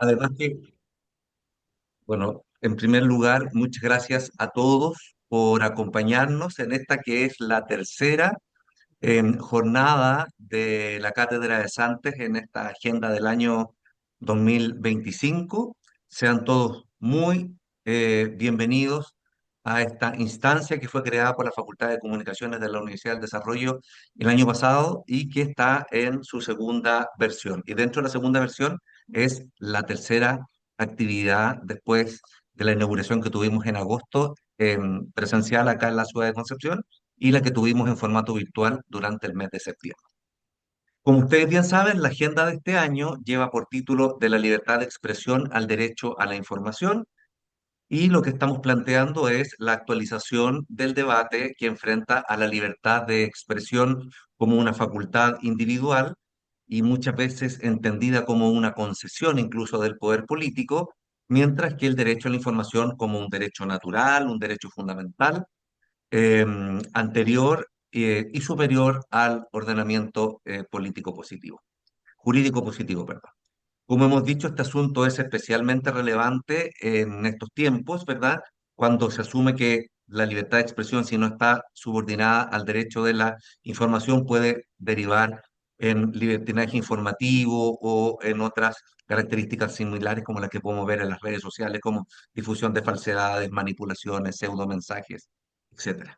Además que, bueno, en primer lugar, muchas gracias a todos por acompañarnos en esta que es la tercera jornada de la Cátedra de Santes en esta agenda del año 2025. Sean todos muy bienvenidos a esta instancia que fue creada por la Facultad de Comunicaciones de la Universidad del Desarrollo el año pasado y que está en su segunda versión. Y dentro de la segunda versión es la tercera actividad después de la inauguración que tuvimos en agosto presencial acá en la ciudad de Concepción y la que tuvimos en formato virtual durante el mes de septiembre. Como ustedes bien saben, la agenda de este año lleva por título De la libertad de expresión al derecho a la información y lo que estamos planteando es la actualización del debate que enfrenta a la libertad de expresión como una facultad individual y muchas veces entendida como una concesión incluso del poder político, mientras que el derecho a la información como un derecho natural, un derecho fundamental eh, anterior y superior al ordenamiento político positivo, jurídico positivo, perdón. Como hemos dicho, este asunto es especialmente relevante en estos tiempos, ¿verdad? Cuando se asume que la libertad de expresión, si no está subordinada al derecho de la información, puede derivar en libertinaje informativo o en otras características similares como las que podemos ver en las redes sociales, como difusión de falsedades, manipulaciones, pseudomensajes, etcétera.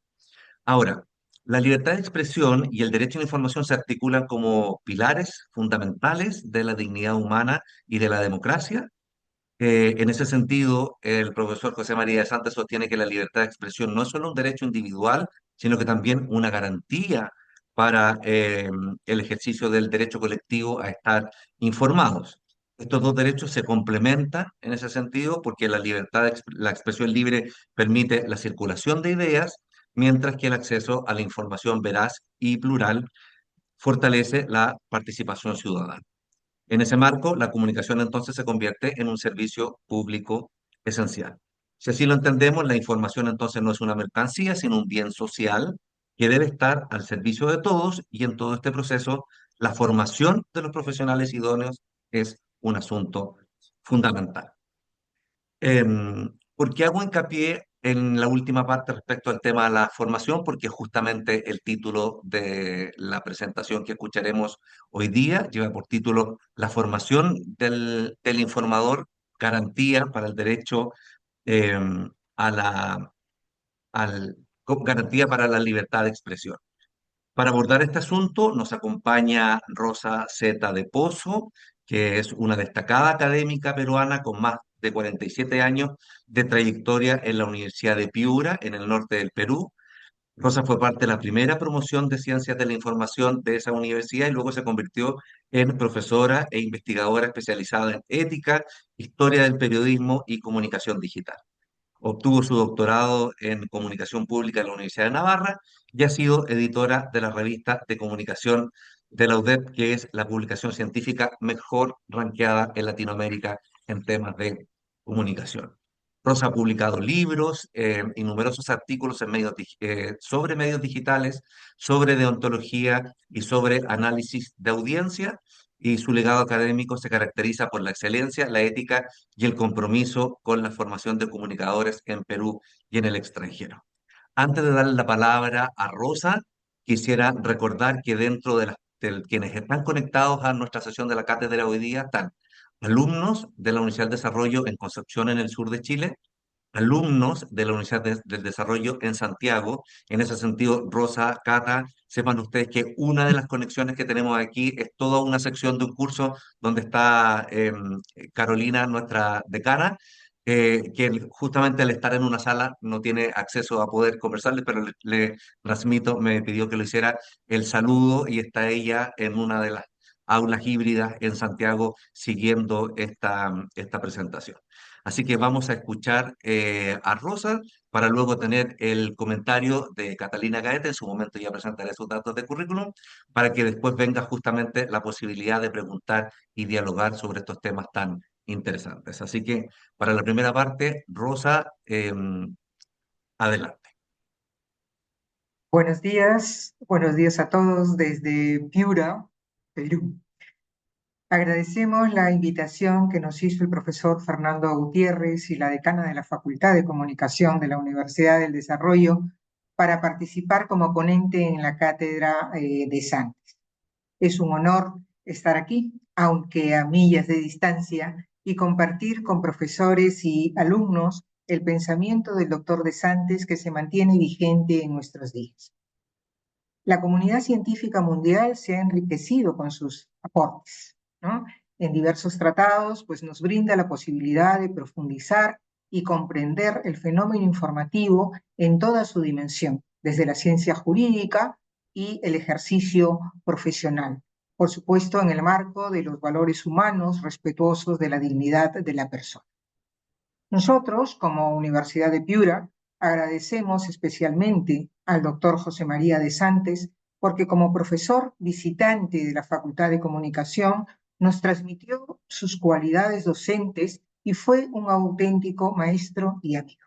Ahora, la libertad de expresión y el derecho a la información se articulan como pilares fundamentales de la dignidad humana y de la democracia. En ese sentido, el profesor José María de Santos sostiene que la libertad de expresión no es solo un derecho individual, sino que también una garantía para el ejercicio del derecho colectivo a estar informados. Estos dos derechos se complementan en ese sentido porque la libertad la expresión libre permite la circulación de ideas, mientras que el acceso a la información veraz y plural fortalece la participación ciudadana. En ese marco, la comunicación entonces se convierte en un servicio público esencial. Si así lo entendemos, la información entonces no es una mercancía, sino un bien social que debe estar al servicio de todos y en todo este proceso la formación de los profesionales idóneos es un asunto fundamental. ¿Por qué hago hincapié en la última parte respecto al tema de la formación? Porque justamente el título de la presentación que escucharemos hoy día lleva por título La formación del informador, garantía para el derecho a garantía para la libertad de expresión. Para abordar este asunto nos acompaña Rosa Zeta de Pozo, que es una destacada académica peruana con más de 47 años de trayectoria en la Universidad de Piura, en el norte del Perú. Rosa fue parte de la primera promoción de ciencias de la información de esa universidad y luego se convirtió en profesora e investigadora especializada en ética, historia del periodismo y comunicación digital. Obtuvo su doctorado en comunicación pública en la Universidad de Navarra y ha sido editora de la revista de comunicación de la UDEP, que es la publicación científica mejor ranqueada en Latinoamérica en temas de comunicación. Rosa ha publicado libros y numerosos artículos en sobre medios digitales, sobre deontología y sobre análisis de audiencia, y su legado académico se caracteriza por la excelencia, la ética y el compromiso con la formación de comunicadores en Perú y en el extranjero. Antes de darle la palabra a Rosa, quisiera recordar que dentro de quienes están conectados a nuestra sesión de la cátedra hoy día están alumnos de la Universidad de Desarrollo en Concepción, en el sur de Chile, alumnos de la Universidad del Desarrollo en Santiago. En ese sentido, Rosa, Cata, sepan ustedes que una de las conexiones que tenemos aquí es toda una sección de un curso donde está Carolina, nuestra decana, justamente al estar en una sala no tiene acceso a poder conversarles, pero le transmito, me pidió que lo hiciera el saludo y está ella en una de las aulas híbridas en Santiago siguiendo esta presentación. Así que vamos a escuchar a Rosa para luego tener el comentario de Catalina Gaete. En su momento ya presentaré sus datos de currículum para que después venga justamente la posibilidad de preguntar y dialogar sobre estos temas tan interesantes. Así que para la primera parte, Rosa, adelante. Buenos días a todos desde Piura, Perú. Agradecemos la invitación que nos hizo el profesor Fernando Gutiérrez y la decana de la Facultad de Comunicación de la Universidad del Desarrollo para participar como ponente en la cátedra de Santos. Es un honor estar aquí, aunque a millas de distancia, y compartir con profesores y alumnos el pensamiento del doctor De Santis que se mantiene vigente en nuestros días. La comunidad científica mundial se ha enriquecido con sus aportes, ¿no? En diversos tratados, pues nos brinda la posibilidad de profundizar y comprender el fenómeno informativo en toda su dimensión, desde la ciencia jurídica y el ejercicio profesional. Por supuesto, en el marco de los valores humanos respetuosos de la dignidad de la persona. Nosotros, como Universidad de Piura, agradecemos especialmente al doctor José María de Santos porque como profesor visitante de la Facultad de Comunicación nos transmitió sus cualidades docentes y fue un auténtico maestro y amigo.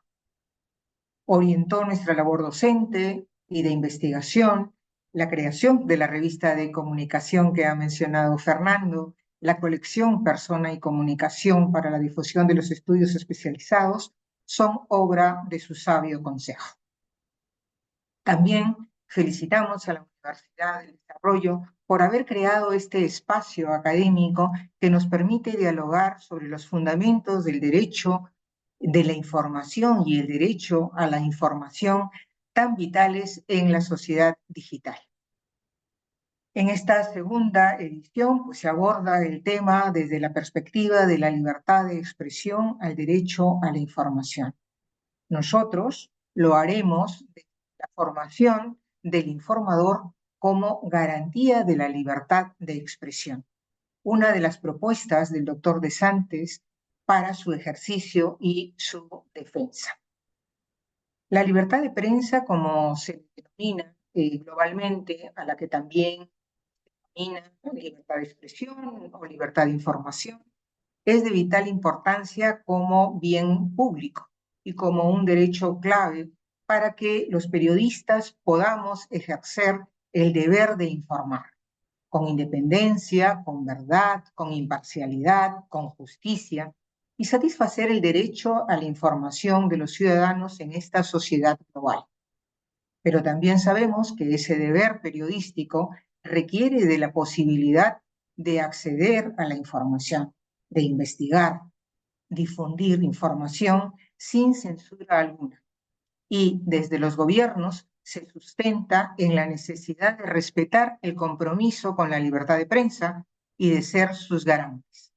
Orientó nuestra labor docente y de investigación, la creación de la revista de comunicación que ha mencionado Fernando, la colección Persona y Comunicación para la difusión de los estudios especializados, son obra de su sabio consejo. También felicitamos a la Universidad del Desarrollo por haber creado este espacio académico que nos permite dialogar sobre los fundamentos del derecho de la información y el derecho a la información tan vitales en la sociedad digital. En esta segunda edición pues, se aborda el tema desde la perspectiva de la libertad de expresión al derecho a la información. Nosotros lo haremos de la formación del informador como garantía de la libertad de expresión, una de las propuestas del doctor De Santis para su ejercicio y su defensa. La libertad de prensa, como se denomina globalmente, a la que también denomina libertad de expresión o libertad de información, es de vital importancia como bien público y como un derecho clave para que los periodistas podamos ejercer el deber de informar con independencia, con verdad, con imparcialidad, con justicia y satisfacer el derecho a la información de los ciudadanos en esta sociedad global. Pero también sabemos que ese deber periodístico requiere de la posibilidad de acceder a la información, de investigar, difundir información sin censura alguna. Y desde los gobiernos se sustenta en la necesidad de respetar el compromiso con la libertad de prensa y de ser sus garantes.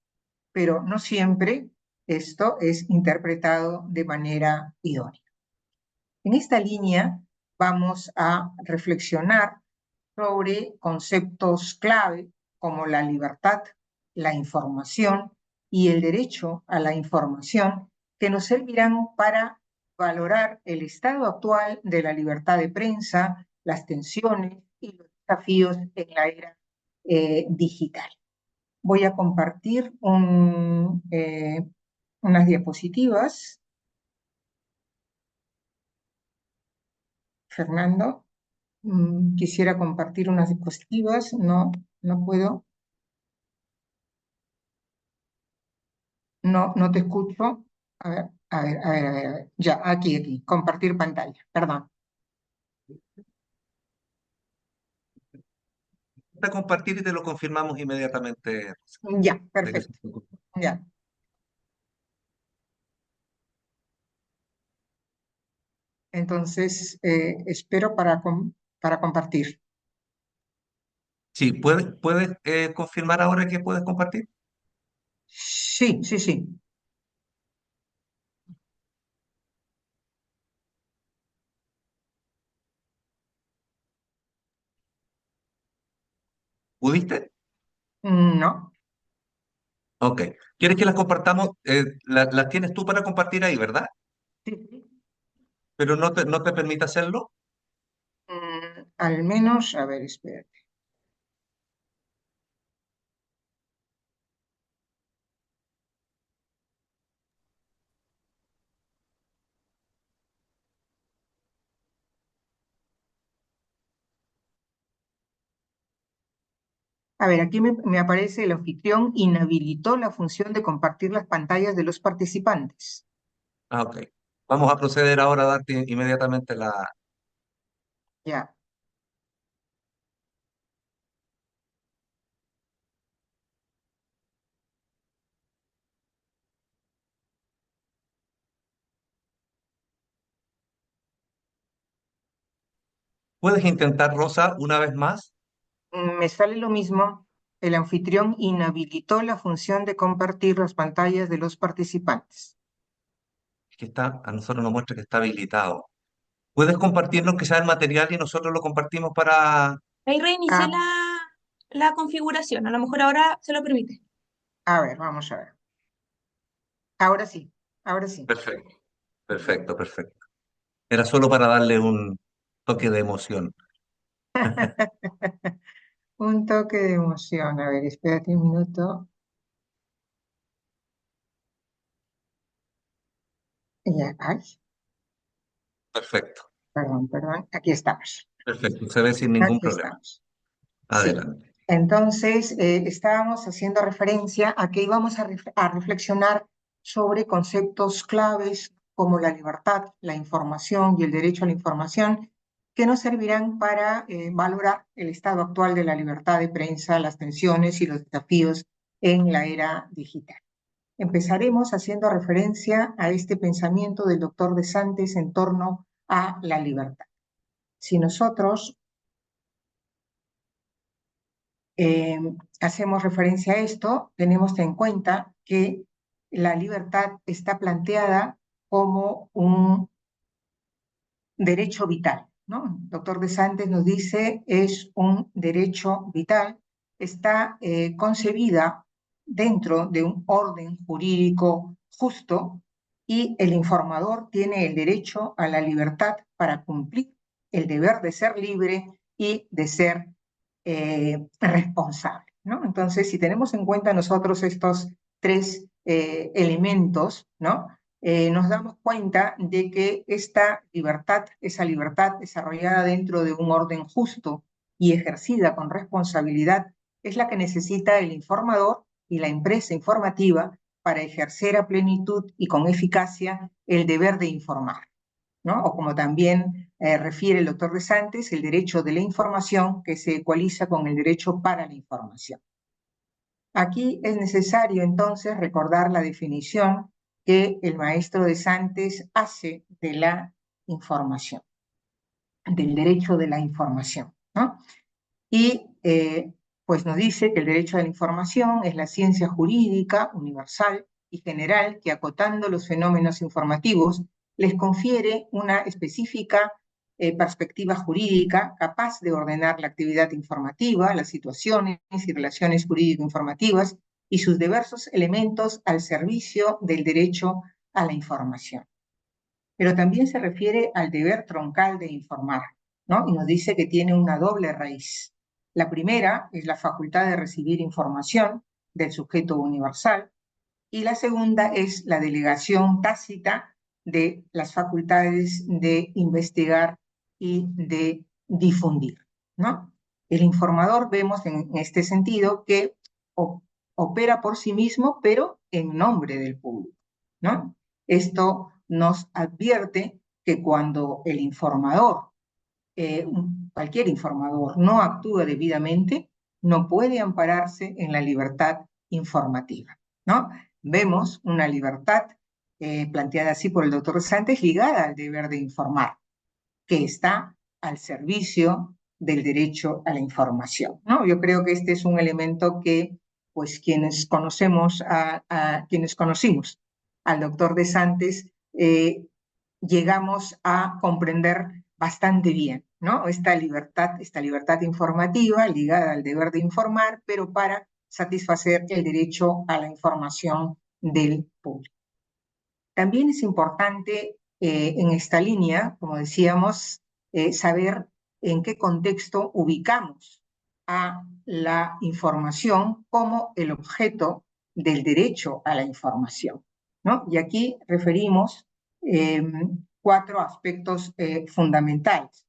Pero no siempre esto es interpretado de manera idónea. En esta línea vamos a reflexionar sobre conceptos clave como la libertad, la información y el derecho a la información que nos servirán para valorar el estado actual de la libertad de prensa, las tensiones y los desafíos en la era digital. Voy a compartir unas diapositivas. Fernando, quisiera compartir unas diapositivas, no puedo. No te escucho. A ver. Ya, aquí. Compartir pantalla. Perdón. A compartir y te lo confirmamos inmediatamente. Ya, De que- perfecto. Ya. Entonces, espero para compartir. Sí, ¿puedes confirmar ahora que puedes compartir? Sí. ¿Pudiste? No. Ok. ¿Quieres que las compartamos? Las tienes tú para compartir ahí, ¿verdad? Sí. Pero no te permite hacerlo. Al menos, a ver, espera. A ver, aquí me aparece el anfitrión inhabilitó la función de compartir las pantallas de los participantes. Ah, ok. Vamos a proceder ahora a darte inmediatamente la... Ya, ¿Puedes intentar, Rosa, una vez más? me sale lo mismo. El anfitrión inhabilitó la función de compartir las pantallas de los participantes. Que está, a nosotros nos muestra que está habilitado. ¿Puedes compartirnos que sea el material y nosotros lo compartimos para... Ahí reinicié Ah, la configuración. A lo mejor ahora se lo permite. a ver, vamos a ver. Ahora sí, ahora sí. Perfecto, perfecto, perfecto. Era solo para darle un toque de emoción. Un toque de emoción. A ver, espérate un minuto. Ya, ay, Perfecto, perdón, perdón. Aquí estamos. perfecto. Se ve sin ningún Aquí problema. estamos. Sí. Adelante. Entonces, estábamos haciendo referencia a que íbamos a reflexionar sobre conceptos claves como la libertad, la información y el derecho a la información, que nos servirán para valorar el estado actual de la libertad de prensa, las tensiones y los desafíos en la era digital. Empezaremos haciendo referencia a este pensamiento del doctor De Santis en torno a la libertad. Si nosotros eh, hacemos referencia a esto, tenemos en cuenta que la libertad está planteada como un derecho vital, ¿no? El doctor De Santis nos dice es un derecho vital, está concebida dentro de un orden jurídico justo y el informador tiene el derecho a la libertad para cumplir el deber de ser libre y de ser responsable, ¿no? Entonces, si tenemos en cuenta nosotros estos tres elementos, ¿no? Nos damos cuenta de que esta libertad, esa libertad desarrollada dentro de un orden justo y ejercida con responsabilidad, es la que necesita el informador y la empresa informativa para ejercer a plenitud y con eficacia el deber de informar, ¿no? O como también refiere el doctor De Santis, el derecho de la información que se ecualiza con el derecho para la información. Aquí es necesario entonces recordar la definición que el maestro De Santis hace de la información, del derecho de la información, ¿no? Y pues nos dice que el derecho a la información es la ciencia jurídica universal y general que acotando los fenómenos informativos les confiere una específica perspectiva jurídica capaz de ordenar la actividad informativa, las situaciones y relaciones jurídico-informativas y sus diversos elementos al servicio del derecho a la información. Pero también se refiere al deber troncal de informar, ¿no? Y nos dice que tiene una doble raíz. La primera es la facultad de recibir información del sujeto universal y la segunda es la delegación tácita de las facultades de investigar y de difundir, ¿no? El informador, vemos en este sentido, que opera por sí mismo, pero en nombre del público, ¿no? Esto nos advierte que cuando el informador, cualquier informador, no actúa debidamente, no puede ampararse en la libertad informativa, ¿no? Vemos una libertad planteada así por el doctor Santos ligada al deber de informar, que está al servicio del derecho a la información, ¿no? Yo creo que este es un elemento que, pues, quienes conocimos al doctor De Santis, llegamos a comprender bastante bien, ¿no? Esta libertad informativa ligada al deber de informar, pero para satisfacer el derecho a la información del público. También es importante en esta línea, como decíamos, saber en qué contexto ubicamos a la información como el objeto del derecho a la información, ¿no? Y aquí referimos eh, cuatro aspectos fundamentales.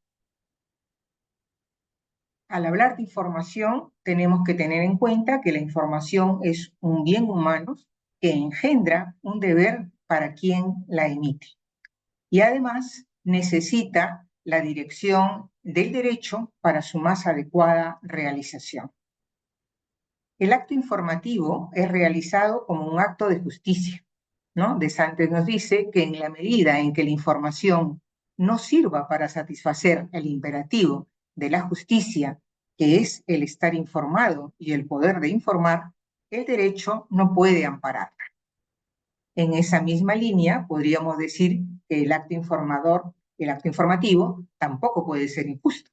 al hablar de información, tenemos que tener en cuenta que la información es un bien humano que engendra un deber para quien la emite. Y además necesita la dirección del derecho para su más adecuada realización. El acto informativo es realizado como un acto de justicia, ¿no? De Santos nos dice que en la medida en que la información no sirva para satisfacer el imperativo de la justicia, que es el estar informado y el poder de informar, el derecho no puede ampararla. En esa misma línea, podríamos decir que el acto informativo, tampoco puede ser injusto.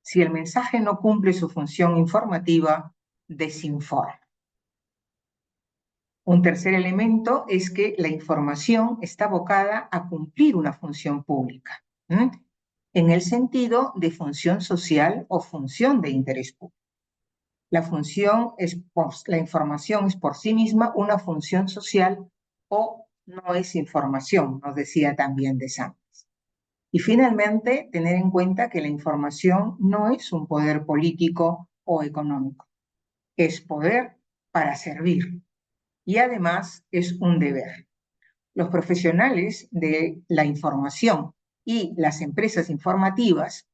Si el mensaje no cumple su función informativa, desinforma. Un tercer elemento es que la información está abocada a cumplir una función pública, en el sentido de función social o función de interés público. La información es por sí misma una función social o no es información, nos decía también de Santos. Y finalmente, tener en cuenta que la información no es un poder político o económico, es poder para servir y además es un deber. Los profesionales de la información y las empresas informativas,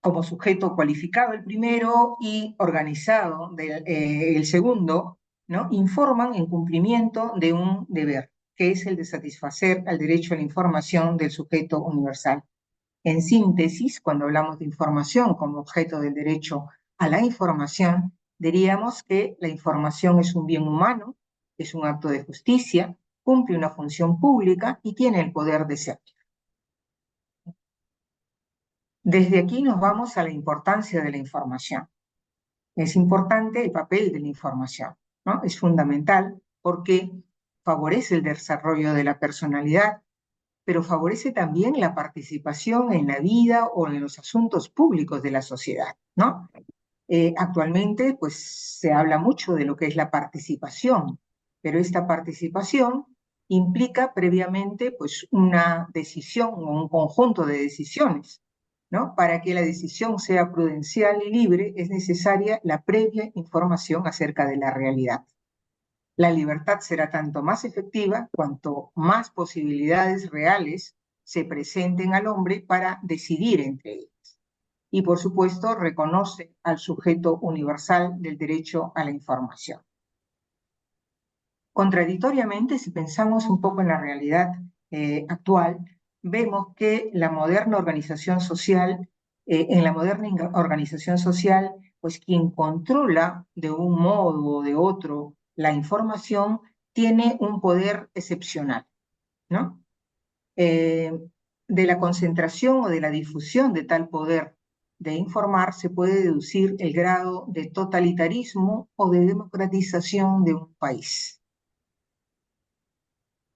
como sujeto cualificado el primero y organizado el segundo, ¿no? Informan en cumplimiento de un deber, que es el de satisfacer al derecho a la información del sujeto universal. En síntesis, cuando hablamos de información como objeto del derecho a la información, diríamos que la información es un bien humano, es un acto de justicia, cumple una función pública y tiene el poder de servir. Desde aquí nos vamos a la importancia de la información. Es importante el papel de la información, ¿no? Es fundamental porque favorece el desarrollo de la personalidad, pero favorece también la participación en la vida o en los asuntos públicos de la sociedad, ¿no? Actualmente, pues, se habla mucho de lo que es la participación, pero esta participación implica previamente, pues, una decisión o un conjunto de decisiones, ¿no? Para que la decisión sea prudencial y libre, es necesaria la previa información acerca de la realidad. La libertad será tanto más efectiva cuanto más posibilidades reales se presenten al hombre para decidir entre ellas. Y, por supuesto, reconoce al sujeto universal del derecho a la información. Contradictoriamente, si pensamos un poco en la realidad actual, vemos que la moderna organización social, pues quien controla de un modo o de otro la información tiene un poder excepcional, ¿no? De la concentración o de la difusión de tal poder de informar se puede deducir el grado de totalitarismo o de democratización de un país.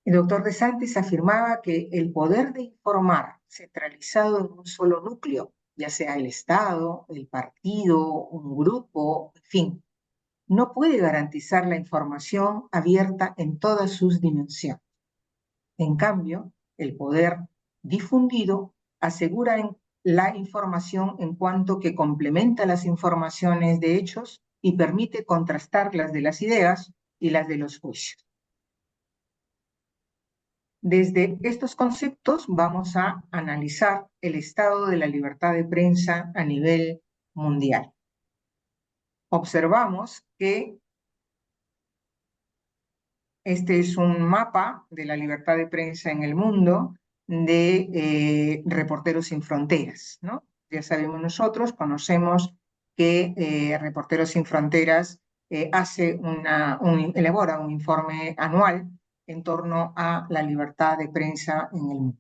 El doctor De Santis afirmaba que el poder de informar centralizado en un solo núcleo, ya sea el Estado, el partido, un grupo, en fin, no puede garantizar la información abierta en todas sus dimensiones. En cambio, el poder difundido asegura la información en cuanto que complementa las informaciones de hechos y permite contrastar las de las ideas y las de los juicios. Desde estos conceptos vamos a analizar el estado de la libertad de prensa a nivel mundial. Observamos que este es un mapa de la libertad de prensa en el mundo de Reporteros Sin Fronteras, ¿no? Ya sabemos nosotros, conocemos que Reporteros Sin Fronteras elabora un informe anual en torno a la libertad de prensa en el mundo.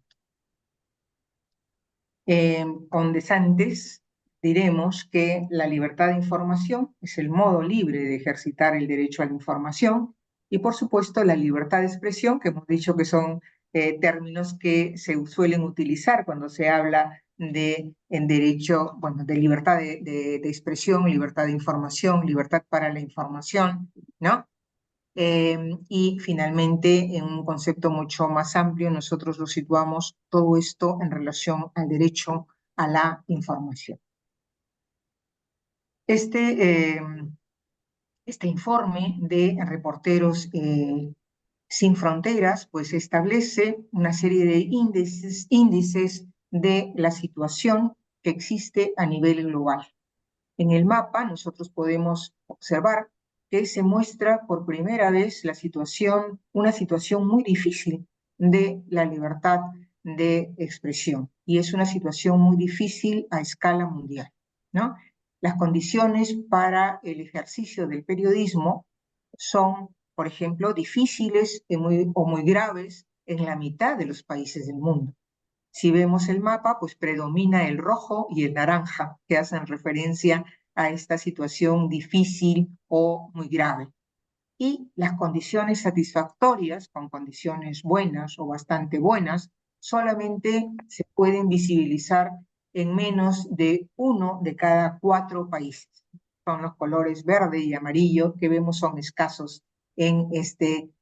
Con De Santis diremos que la libertad de información es el modo libre de ejercitar el derecho a la información y, por supuesto, la libertad de expresión, que hemos dicho que son términos que se suelen utilizar cuando se habla en derecho, bueno, de libertad de expresión, libertad de información, libertad para la información, ¿no? Y finalmente, en un concepto mucho más amplio, nosotros lo situamos todo esto en relación al derecho a la información. Este, este informe de Reporteros Sin Fronteras pues establece una serie de índices de la situación que existe a nivel global. En el mapa nosotros podemos observar que se muestra por primera vez una situación muy difícil de la libertad de expresión, y es una situación muy difícil a escala mundial, ¿no? Las condiciones para el ejercicio del periodismo son, por ejemplo, difíciles o muy graves en la mitad de los países del mundo. Si vemos el mapa, pues predomina el rojo y el naranja, que hacen referencia a esta situación difícil o muy grave. Y las condiciones satisfactorias, con condiciones buenas o bastante buenas, solamente se pueden visibilizar en menos de 1 de cada 4 países. Son los colores verde y amarillo que vemos, son escasos en este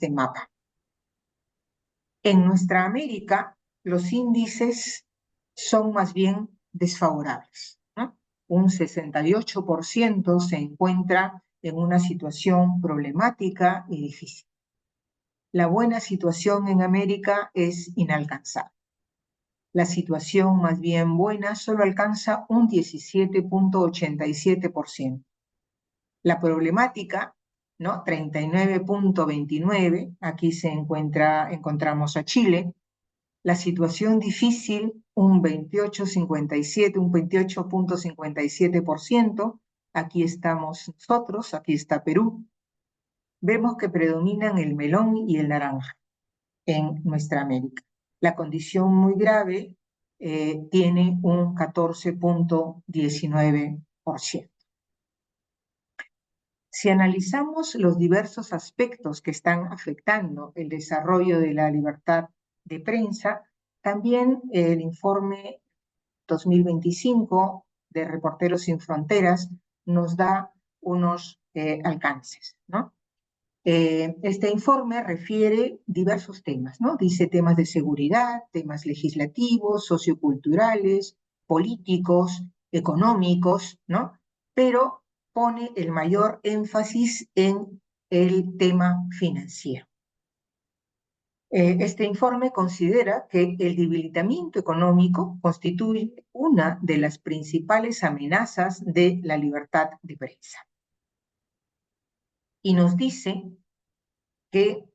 mapa. En nuestra América, los índices son más bien desfavorables, ¿no? Un 68% se encuentra en una situación problemática y difícil. La buena situación en América es inalcanzable. La situación más bien buena solo alcanza un 17.87%. La problemática, ¿no? 39.29%, aquí encontramos a Chile. La situación difícil, un 28.57%, aquí estamos nosotros, aquí está Perú. Vemos que predominan el melón y el naranja en nuestra América. La condición muy grave tiene un 14.19%. Si analizamos los diversos aspectos que están afectando el desarrollo de la libertad de prensa, también el informe 2025 de Reporteros Sin Fronteras nos da unos alcances, ¿no? Este informe refiere diversos temas, ¿no? Dice temas de seguridad, temas legislativos, socioculturales, políticos, económicos, ¿no? Pero pone el mayor énfasis en el tema financiero. Este informe considera que el debilitamiento económico constituye una de las principales amenazas de la libertad de prensa. Y nos dice que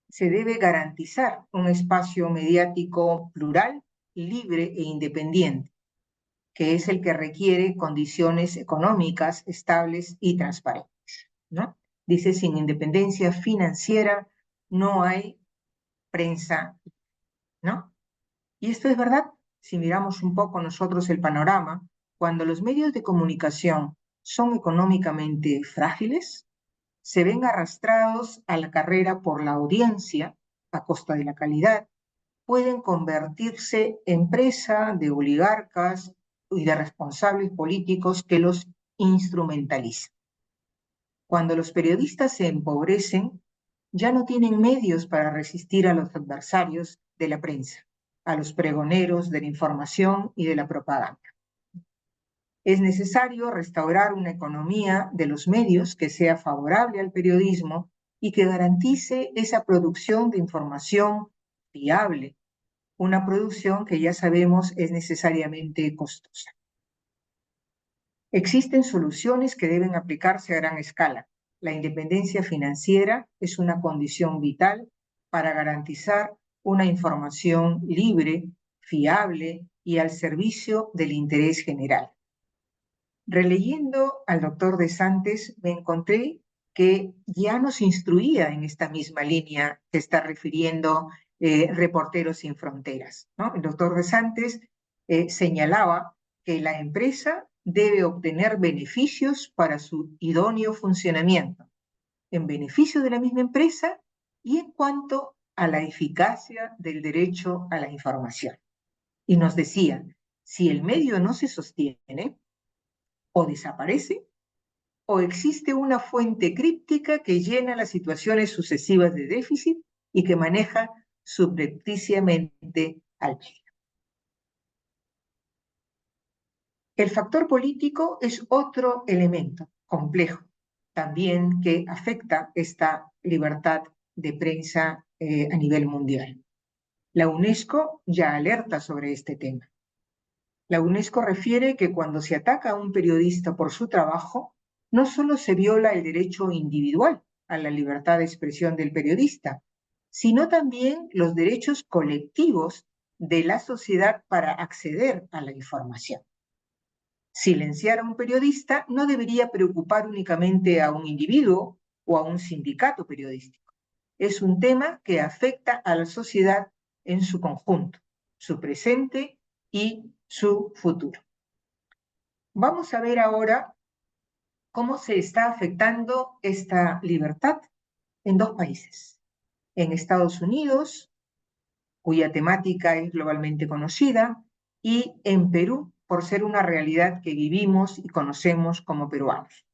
se debe garantizar un espacio mediático plural, libre e independiente, que es el que requiere condiciones económicas estables y transparentes, ¿no? Dice, sin independencia financiera no hay prensa, ¿no? Y esto es verdad. Si miramos un poco nosotros el panorama, cuando los medios de comunicación son económicamente frágiles, se ven arrastrados a la carrera por la audiencia a costa de la calidad, pueden convertirse en presa de oligarcas y de responsables políticos que los instrumentalizan. Cuando los periodistas se empobrecen, ya no tienen medios para resistir a los adversarios de la prensa, a los pregoneros de la información y de la propaganda. Es necesario restaurar una economía de los medios que sea favorable al periodismo y que garantice esa producción de información fiable, una producción que ya sabemos es necesariamente costosa. Existen soluciones que deben aplicarse a gran escala. La independencia financiera es una condición vital para garantizar una información libre, fiable y al servicio del interés general. Releyendo al doctor De Santis, me encontré que ya nos instruía en esta misma línea que está refiriendo Reporteros Sin Fronteras, ¿no? El doctor De Santis señalaba que la empresa debe obtener beneficios para su idóneo funcionamiento, en beneficio de la misma empresa y en cuanto a la eficacia del derecho a la información. Y nos decía, si el medio no se sostiene, o desaparece, o existe una fuente críptica que llena las situaciones sucesivas de déficit y que maneja subrepticiamente al medio. El factor político es otro elemento complejo también que afecta esta libertad de prensa a nivel mundial. La UNESCO ya alerta sobre este tema. La UNESCO refiere que cuando se ataca a un periodista por su trabajo, no solo se viola el derecho individual a la libertad de expresión del periodista, sino también los derechos colectivos de la sociedad para acceder a la información. Silenciar a un periodista no debería preocupar únicamente a un individuo o a un sindicato periodístico. Es un tema que afecta a la sociedad en su conjunto, su presente y su futuro. Vamos a ver ahora cómo se está afectando esta libertad en dos países. En Estados Unidos, cuya temática es globalmente conocida, y en Perú, por ser una realidad que vivimos y conocemos como peruanos.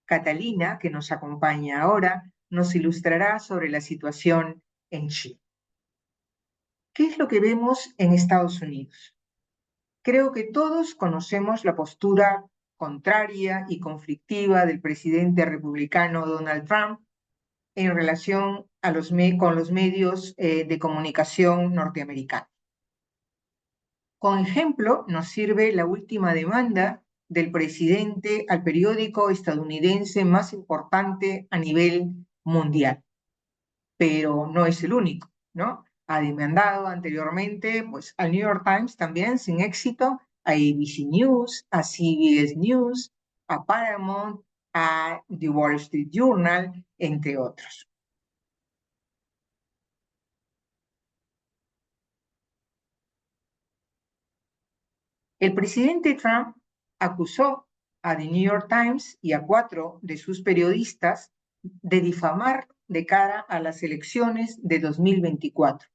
Catalina, que nos acompaña ahora, nos ilustrará sobre la situación en Chile. ¿Qué es lo que vemos en Estados Unidos? Creo que todos conocemos la postura contraria y conflictiva del presidente republicano Donald Trump en relación a con los medios de comunicación norteamericanos. Como ejemplo, nos sirve la última demanda del presidente al periódico estadounidense más importante a nivel mundial, pero no es el único, ¿no? Ha demandado anteriormente pues, al New York Times también sin éxito, a ABC News, a CBS News, a Paramount, a The Wall Street Journal, entre otros. El presidente Trump acusó a The New York Times y a 4 de sus periodistas de difamar de cara a las elecciones de 2024,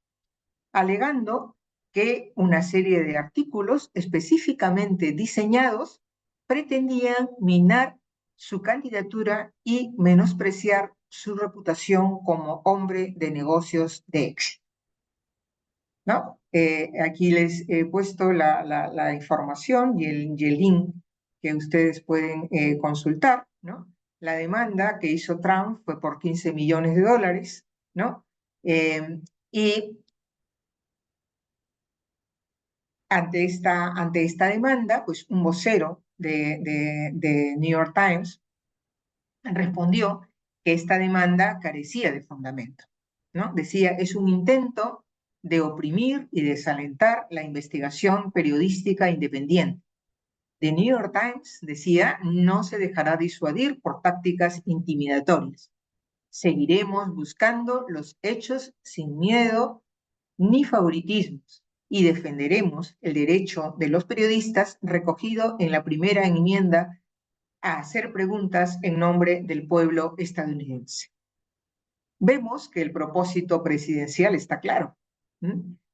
alegando que una serie de artículos específicamente diseñados pretendían minar su candidatura y menospreciar su reputación como hombre de negocios de éxito, ¿no? Aquí les he puesto la información y el link que ustedes pueden consultar, ¿no? La demanda que hizo Trump fue por 15 millones de dólares, ¿no? Y ante esta demanda, pues un vocero de New York Times respondió que esta demanda carecía de fundamento, ¿no? Decía, es un intento de oprimir y desalentar la investigación periodística independiente. The New York Times, decía, no se dejará disuadir por tácticas intimidatorias. Seguiremos buscando los hechos sin miedo ni favoritismos y defenderemos el derecho de los periodistas recogido en la primera enmienda a hacer preguntas en nombre del pueblo estadounidense. Vemos que el propósito presidencial está claro,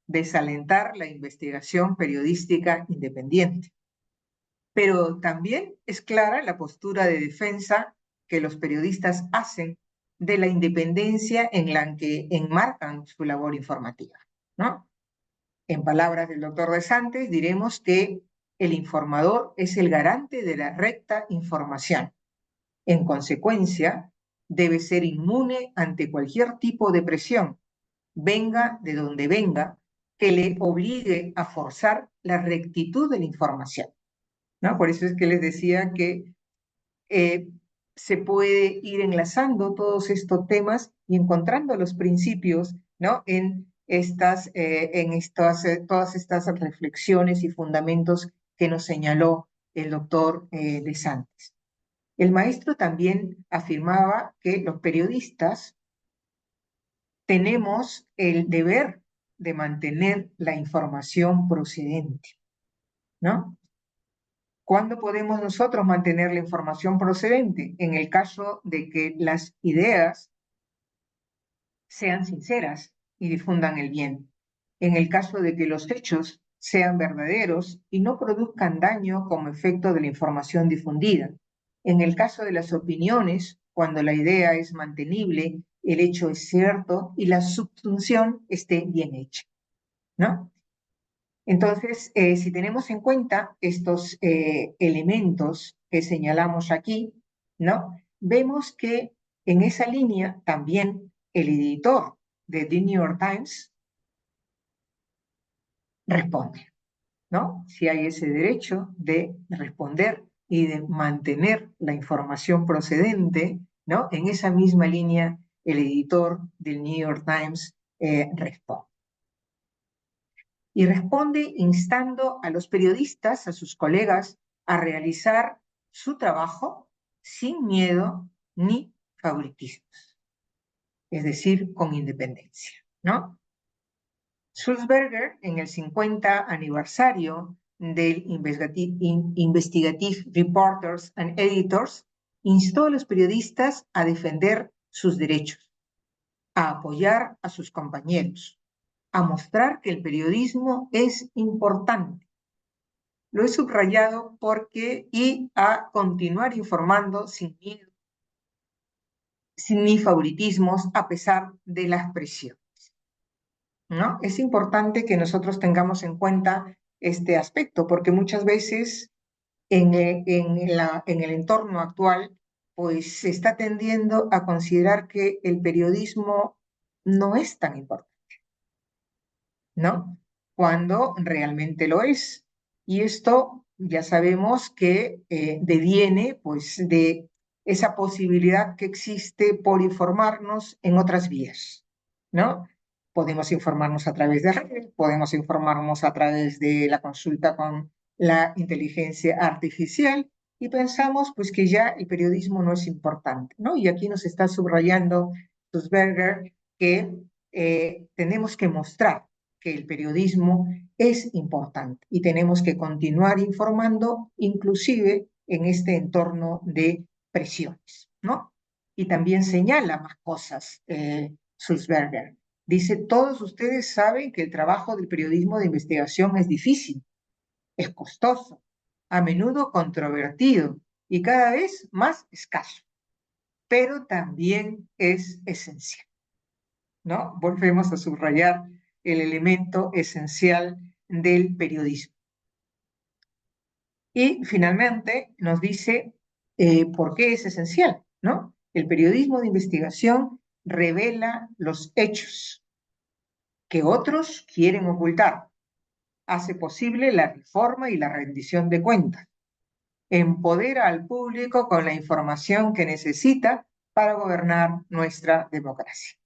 desalentar la investigación periodística independiente. Pero también es clara la postura de defensa que los periodistas hacen de la independencia en la que enmarcan su labor informativa, ¿no? En palabras del doctor De Santis, diremos que el informador es el garante de la recta información. En consecuencia, debe ser inmune ante cualquier tipo de presión, venga de donde venga, que le obligue a forzar la rectitud de la información, ¿no? Por eso es que les decía que se puede ir enlazando todos estos temas y encontrando los principios, ¿no? En todas estas reflexiones y fundamentos que nos señaló el doctor De Santis. El maestro también afirmaba que los periodistas tenemos el deber de mantener la información procedente, ¿no? ¿Cuándo podemos nosotros mantener la información procedente? En el caso de que las ideas sean sinceras y difundan el bien. En el caso de que los hechos sean verdaderos y no produzcan daño como efecto de la información difundida. En el caso de las opiniones, cuando la idea es mantenible, el hecho es cierto y la subsunción esté bien hecha, ¿no? Entonces, si tenemos en cuenta estos elementos que señalamos aquí, ¿no? Vemos que en esa línea también el editor de The New York Times responde, ¿no? Si hay ese derecho de responder y de mantener la información procedente, ¿no? En esa misma línea, el editor del New York Times responde. Y responde instando a los periodistas, a sus colegas, a realizar su trabajo sin miedo ni favoritismos, es decir, con independencia, ¿no? Sulzberger, en el 50 aniversario del Investigative Reporters and Editors, instó a los periodistas a defender sus derechos, a apoyar a sus compañeros, a mostrar que el periodismo es importante. Lo he subrayado porque y a continuar informando sin miedo, sin ni favoritismos, a pesar de las presiones, ¿no? Es importante que nosotros tengamos en cuenta este aspecto, porque muchas veces en el entorno actual, pues se está tendiendo a considerar que el periodismo no es tan importante, ¿no? Cuando realmente lo es. Y esto ya sabemos que deviene, pues, de esa posibilidad que existe por informarnos en otras vías, ¿no? Podemos informarnos a través de redes, podemos informarnos a través de la consulta con la inteligencia artificial y pensamos pues que ya el periodismo no es importante, ¿no? Y aquí nos está subrayando Sulzberger que tenemos que mostrar que el periodismo es importante y tenemos que continuar informando inclusive en este entorno de presiones, ¿no? Y también señala más cosas Sulzberger. Dice, todos ustedes saben que el trabajo del periodismo de investigación es difícil, es costoso, a menudo controvertido y cada vez más escaso, pero también es esencial, ¿no? Volvemos a subrayar el elemento esencial del periodismo. Y finalmente nos dice por qué es esencial, ¿no? El periodismo de investigación revela los hechos que otros quieren ocultar, hace posible la reforma y la rendición de cuentas, empodera al público con la información que necesita para gobernar nuestra democracia.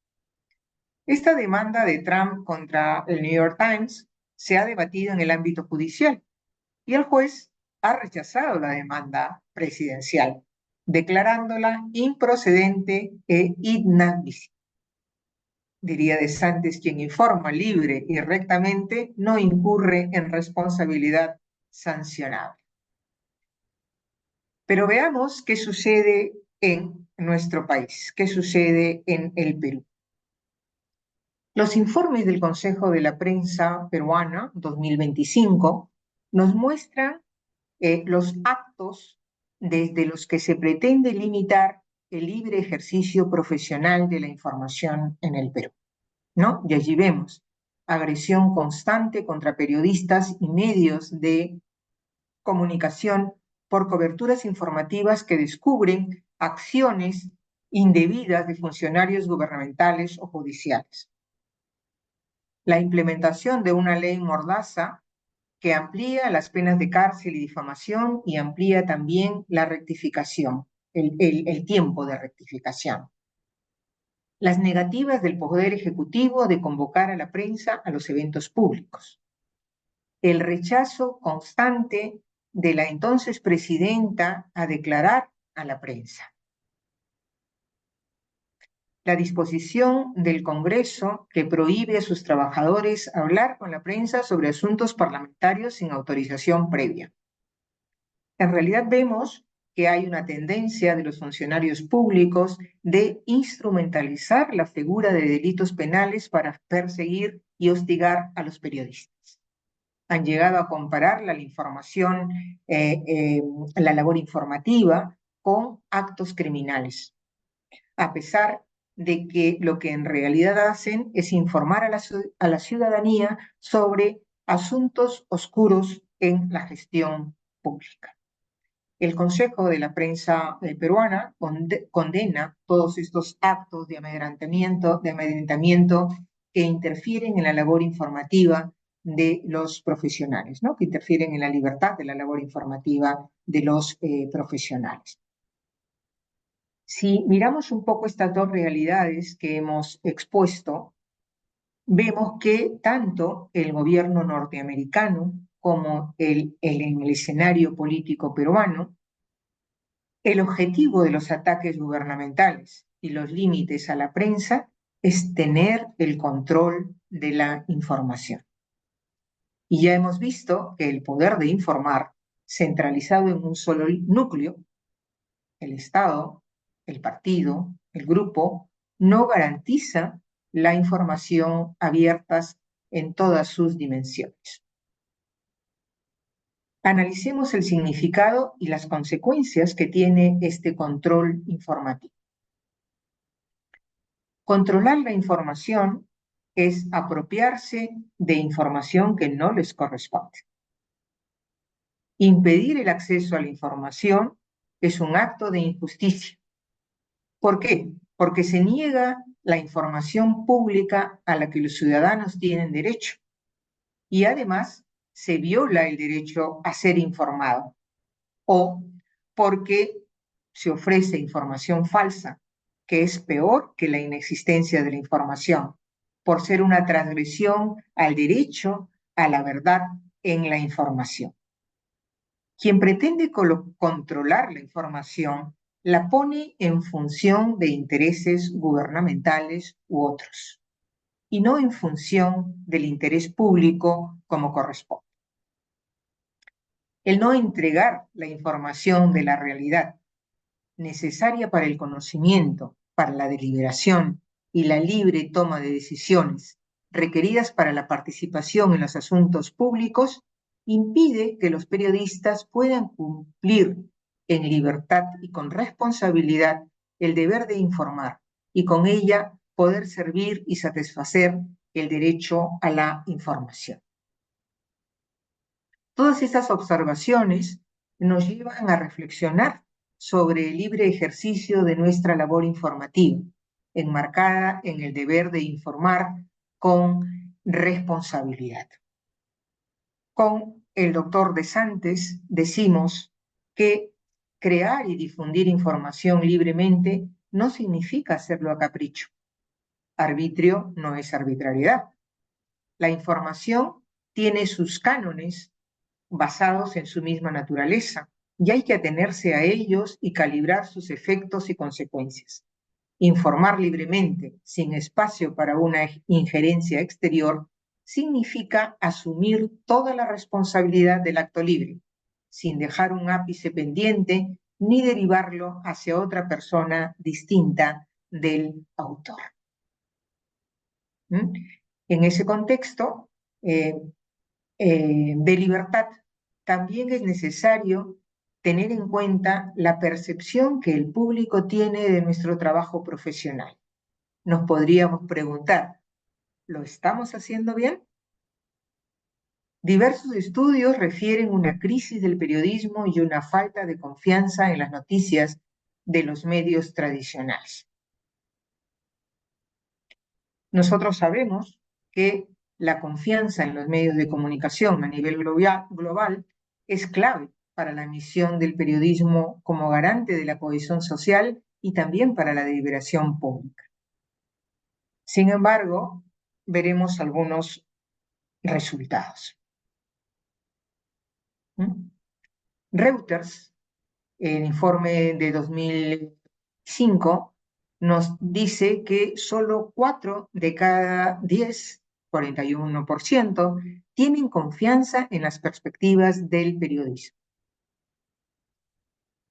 Esta demanda de Trump contra el New York Times se ha debatido en el ámbito judicial y el juez ha rechazado la demanda presidencial, declarándola improcedente e inadmisible. Diría DeSantis, quien informa libre y rectamente no incurre en responsabilidad sancionable. Pero veamos qué sucede en nuestro país, qué sucede en el Perú. Los informes del Consejo de la Prensa Peruana 2025 nos muestran los actos desde los que se pretende limitar el libre ejercicio profesional de la información en el Perú, ¿no? Y allí vemos agresión constante contra periodistas y medios de comunicación por coberturas informativas que descubren acciones indebidas de funcionarios gubernamentales o judiciales. La implementación de una ley mordaza que amplía las penas de cárcel y difamación y amplía también la rectificación, el tiempo de rectificación. Las negativas del Poder Ejecutivo de convocar a la prensa a los eventos públicos. El rechazo constante de la entonces presidenta a declarar a la prensa. La disposición del Congreso que prohíbe a sus trabajadores hablar con la prensa sobre asuntos parlamentarios sin autorización previa. En realidad vemos que hay una tendencia de los funcionarios públicos de instrumentalizar la figura de delitos penales para perseguir y hostigar a los periodistas. Han llegado a comparar la información, la labor informativa con actos criminales, a pesar de que lo que en realidad hacen es informar a la ciudadanía sobre asuntos oscuros en la gestión pública. El Consejo de la Prensa Peruana condena todos estos actos de amedrentamiento que interfieren en la labor informativa de los profesionales, ¿no? Que interfieren en la libertad de la labor informativa de los profesionales. Si miramos un poco estas dos realidades que hemos expuesto, vemos que tanto el gobierno norteamericano como en el escenario político peruano, el objetivo de los ataques gubernamentales y los límites a la prensa es tener el control de la información. Y ya hemos visto que el poder de informar, centralizado en un solo núcleo, el Estado, el partido, el grupo, no garantiza la información abierta en todas sus dimensiones. Analicemos el significado y las consecuencias que tiene este control informativo. Controlar la información es apropiarse de información que no les corresponde. Impedir el acceso a la información es un acto de injusticia. ¿Por qué? Porque se niega la información pública a la que los ciudadanos tienen derecho y además se viola el derecho a ser informado, o porque se ofrece información falsa, que es peor que la inexistencia de la información, por ser una transgresión al derecho a la verdad en la información. Quien pretende controlar la información la pone en función de intereses gubernamentales u otros, y no en función del interés público como corresponde. El no entregar la información de la realidad necesaria para el conocimiento, para la deliberación y la libre toma de decisiones requeridas para la participación en los asuntos públicos, impide que los periodistas puedan cumplir en libertad y con responsabilidad el deber de informar y con ella poder servir y satisfacer el derecho a la información. Todas estas observaciones nos llevan a reflexionar sobre el libre ejercicio de nuestra labor informativa, enmarcada en el deber de informar con responsabilidad. Con el doctor De Santis decimos que crear y difundir información libremente no significa hacerlo a capricho. Arbitrio no es arbitrariedad. La información tiene sus cánones basados en su misma naturaleza, y hay que atenerse a ellos y calibrar sus efectos y consecuencias. Informar libremente, sin espacio para una injerencia exterior, significa asumir toda la responsabilidad del acto libre, sin dejar un ápice pendiente ni derivarlo hacia otra persona distinta del autor. En ese contexto de libertad, también es necesario tener en cuenta la percepción que el público tiene de nuestro trabajo profesional. Nos podríamos preguntar, ¿lo estamos haciendo bien? Diversos estudios refieren una crisis del periodismo y una falta de confianza en las noticias de los medios tradicionales. Nosotros sabemos que la confianza en los medios de comunicación a nivel global es clave para la misión del periodismo como garante de la cohesión social y también para la deliberación pública. Sin embargo, veremos algunos resultados. Reuters, el informe de 2005, nos dice que solo 4 de cada 10, 41%, tienen confianza en las perspectivas del periodismo.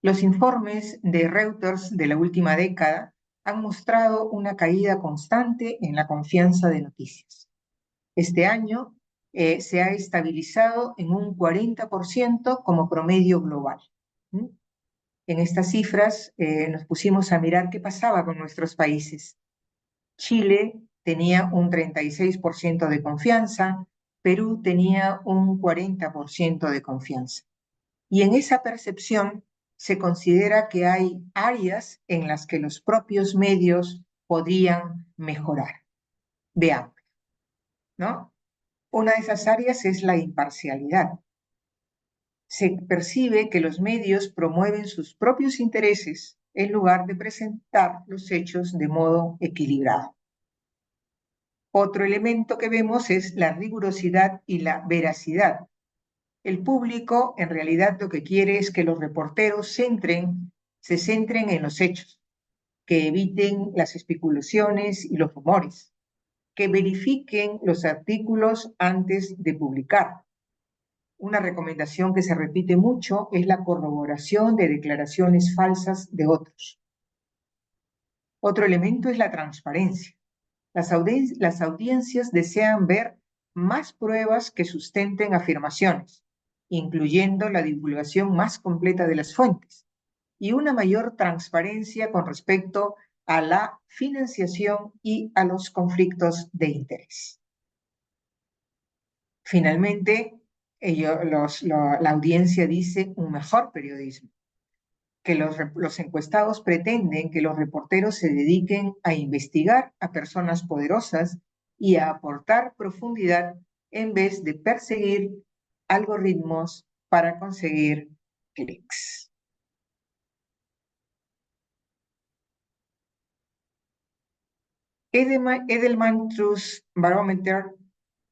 Los informes de Reuters de la última década han mostrado una caída constante en la confianza de noticias. Este año se ha estabilizado en un 40% como promedio global. En estas cifras nos pusimos a mirar qué pasaba con nuestros países. Chile tenía un 36% de confianza, Perú tenía un 40% de confianza. Y en esa percepción se considera que hay áreas en las que los propios medios podrían mejorar. Veamos, ¿no? Una de esas áreas es la imparcialidad. Se percibe que los medios promueven sus propios intereses en lugar de presentar los hechos de modo equilibrado. Otro elemento que vemos es la rigurosidad y la veracidad. El público en realidad lo que quiere es que los reporteros se centren en los hechos, que eviten las especulaciones y los rumores, que verifiquen los artículos antes de publicar. Una recomendación que se repite mucho es la corroboración de declaraciones falsas de otros. Otro elemento es la transparencia. Las audiencias desean ver más pruebas que sustenten afirmaciones, incluyendo la divulgación más completa de las fuentes y una mayor transparencia con respecto a la financiación y a los conflictos de interés. Finalmente, la audiencia dice un mejor periodismo, que los encuestados pretenden que los reporteros se dediquen a investigar a personas poderosas y a aportar profundidad en vez de perseguir algoritmos para conseguir clics. Edelman Trust Barometer,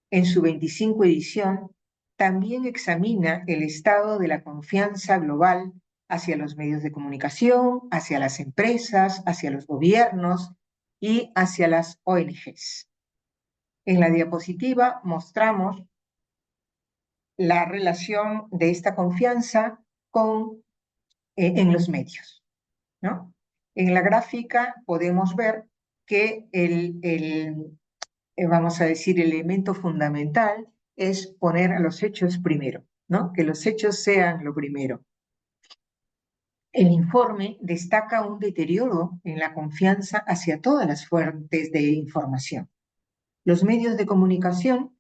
en su 25 edición, también examina el estado de la confianza global hacia los medios de comunicación, hacia las empresas, hacia los gobiernos y hacia las ONGs. En la diapositiva mostramos la relación de esta confianza en los medios, ¿no? En la gráfica podemos ver que vamos a decir, el elemento fundamental es poner a los hechos primero, ¿no? Que los hechos sean lo primero. El informe destaca un deterioro en la confianza hacia todas las fuentes de información. Los medios de comunicación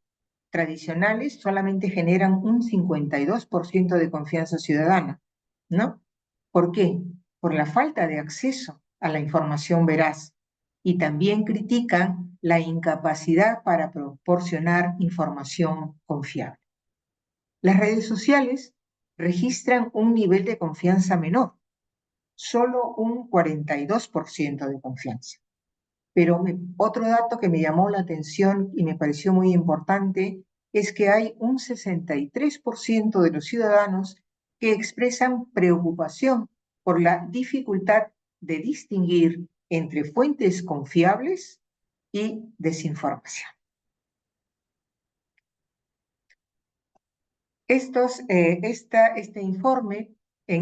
tradicionales solamente generan un 52% de confianza ciudadana, ¿no? ¿Por qué? Por la falta de acceso a la información veraz y también critican la incapacidad para proporcionar información confiable. Las redes sociales registran un nivel de confianza menor, solo un 42% de confianza. Pero otro dato que me llamó la atención y me pareció muy importante es que hay un 63% de los ciudadanos que expresan preocupación por la dificultad de distinguir entre fuentes confiables y desinformación. En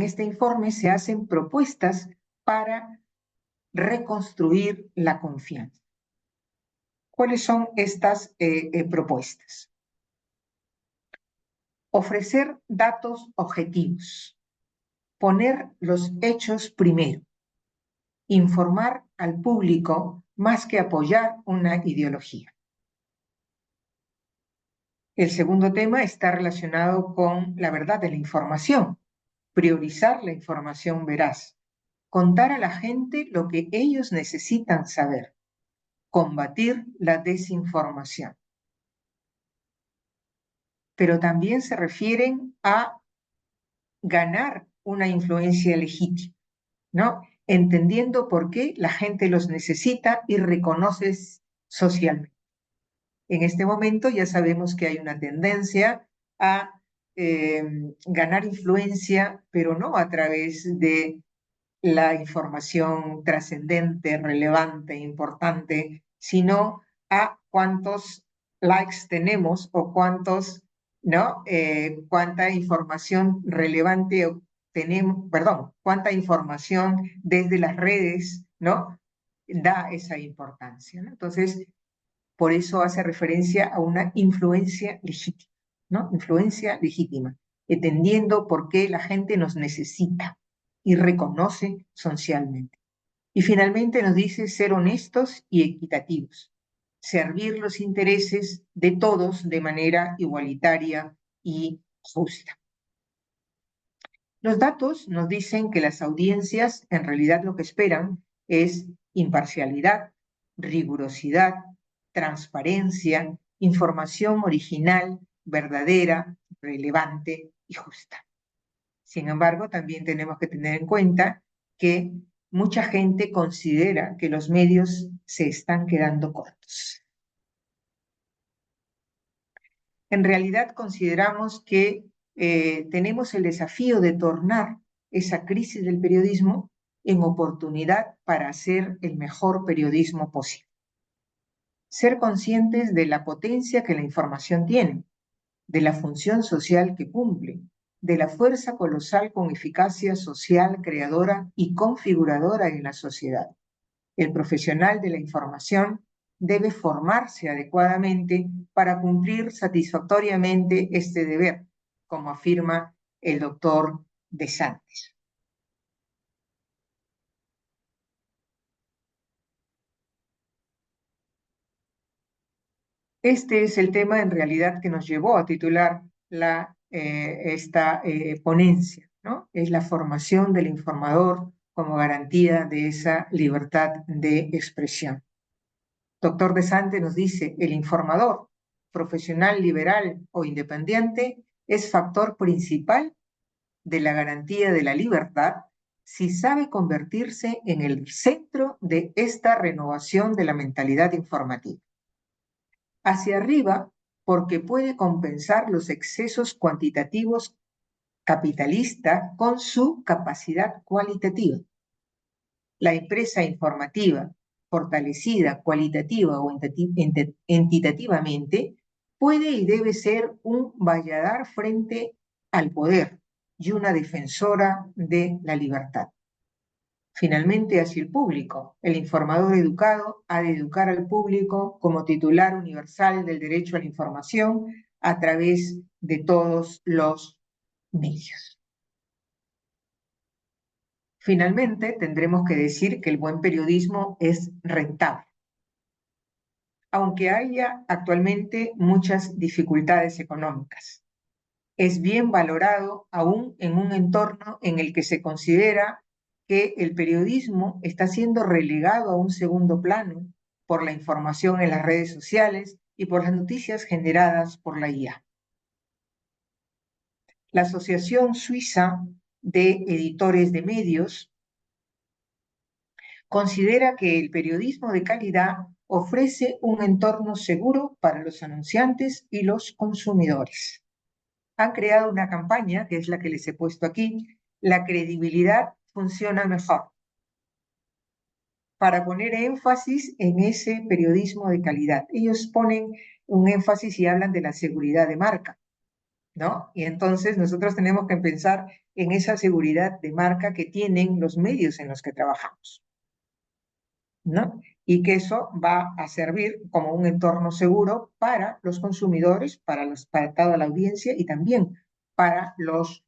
este informe se hacen propuestas para reconstruir la confianza. ¿Cuáles son estas propuestas? Ofrecer datos objetivos, poner los hechos primero, informar al público más que apoyar una ideología. El segundo tema está relacionado con la verdad de la información, priorizar la información veraz, contar a la gente lo que ellos necesitan saber, combatir la desinformación. Pero también se refieren a ganar una influencia legítima, ¿no? Entendiendo por qué la gente los necesita y reconoce socialmente. En este momento ya sabemos que hay una tendencia a ganar influencia, pero no a través de la información trascendente, relevante, importante, sino a cuántos likes tenemos o cuántos, ¿no? Cuánta información relevante tenemos, perdón, cuánta información desde las redes, ¿no? Da esa importancia, ¿no? Entonces, por eso hace referencia a una influencia legítima, ¿no? Influencia legítima, entendiendo por qué la gente nos necesita y reconoce socialmente. Y finalmente nos dice ser honestos y equitativos, servir los intereses de todos de manera igualitaria y justa. Los datos nos dicen que las audiencias en realidad lo que esperan es imparcialidad, rigurosidad, transparencia, información original, verdadera, relevante y justa. Sin embargo, también tenemos que tener en cuenta que mucha gente considera que los medios se están quedando cortos. En realidad consideramos que tenemos el desafío de tornar esa crisis del periodismo en oportunidad para hacer el mejor periodismo posible. Ser conscientes de la potencia que la información tiene, de la función social que cumple, de la fuerza colosal con eficacia social, creadora y configuradora en la sociedad. El profesional de la información debe formarse adecuadamente para cumplir satisfactoriamente este deber, como afirma el doctor De Santis. Este es el tema en realidad que nos llevó a titular esta ponencia, ¿no? Es la formación del informador como garantía de esa libertad de expresión. Doctor De Santis nos dice, el informador, profesional liberal o independiente, es factor principal de la garantía de la libertad si sabe convertirse en el centro de esta renovación de la mentalidad informativa. Hacia arriba, porque puede compensar los excesos cuantitativos capitalistas con su capacidad cualitativa. La empresa informativa, fortalecida cualitativa o entitativamente, puede y debe ser un valladar frente al poder y una defensora de la libertad. Finalmente, hacia el público. El informador educado ha de educar al público como titular universal del derecho a la información a través de todos los medios. Finalmente, tendremos que decir que el buen periodismo es rentable. Aunque haya actualmente muchas dificultades económicas, es bien valorado aún en un entorno en el que se considera que el periodismo está siendo relegado a un segundo plano por la información en las redes sociales y por las noticias generadas por la IA. La Asociación Suiza de Editores de Medios considera que el periodismo de calidad ofrece un entorno seguro para los anunciantes y los consumidores. Han creado una campaña, que es la que les he puesto aquí, la credibilidad funciona mejor, para poner énfasis en ese periodismo de calidad. Ellos ponen un énfasis y hablan de la seguridad de marca, ¿no? Y entonces nosotros tenemos que pensar en esa seguridad de marca que tienen los medios en los que trabajamos, ¿no? Y que eso va a servir como un entorno seguro para los consumidores, para toda la audiencia y también para los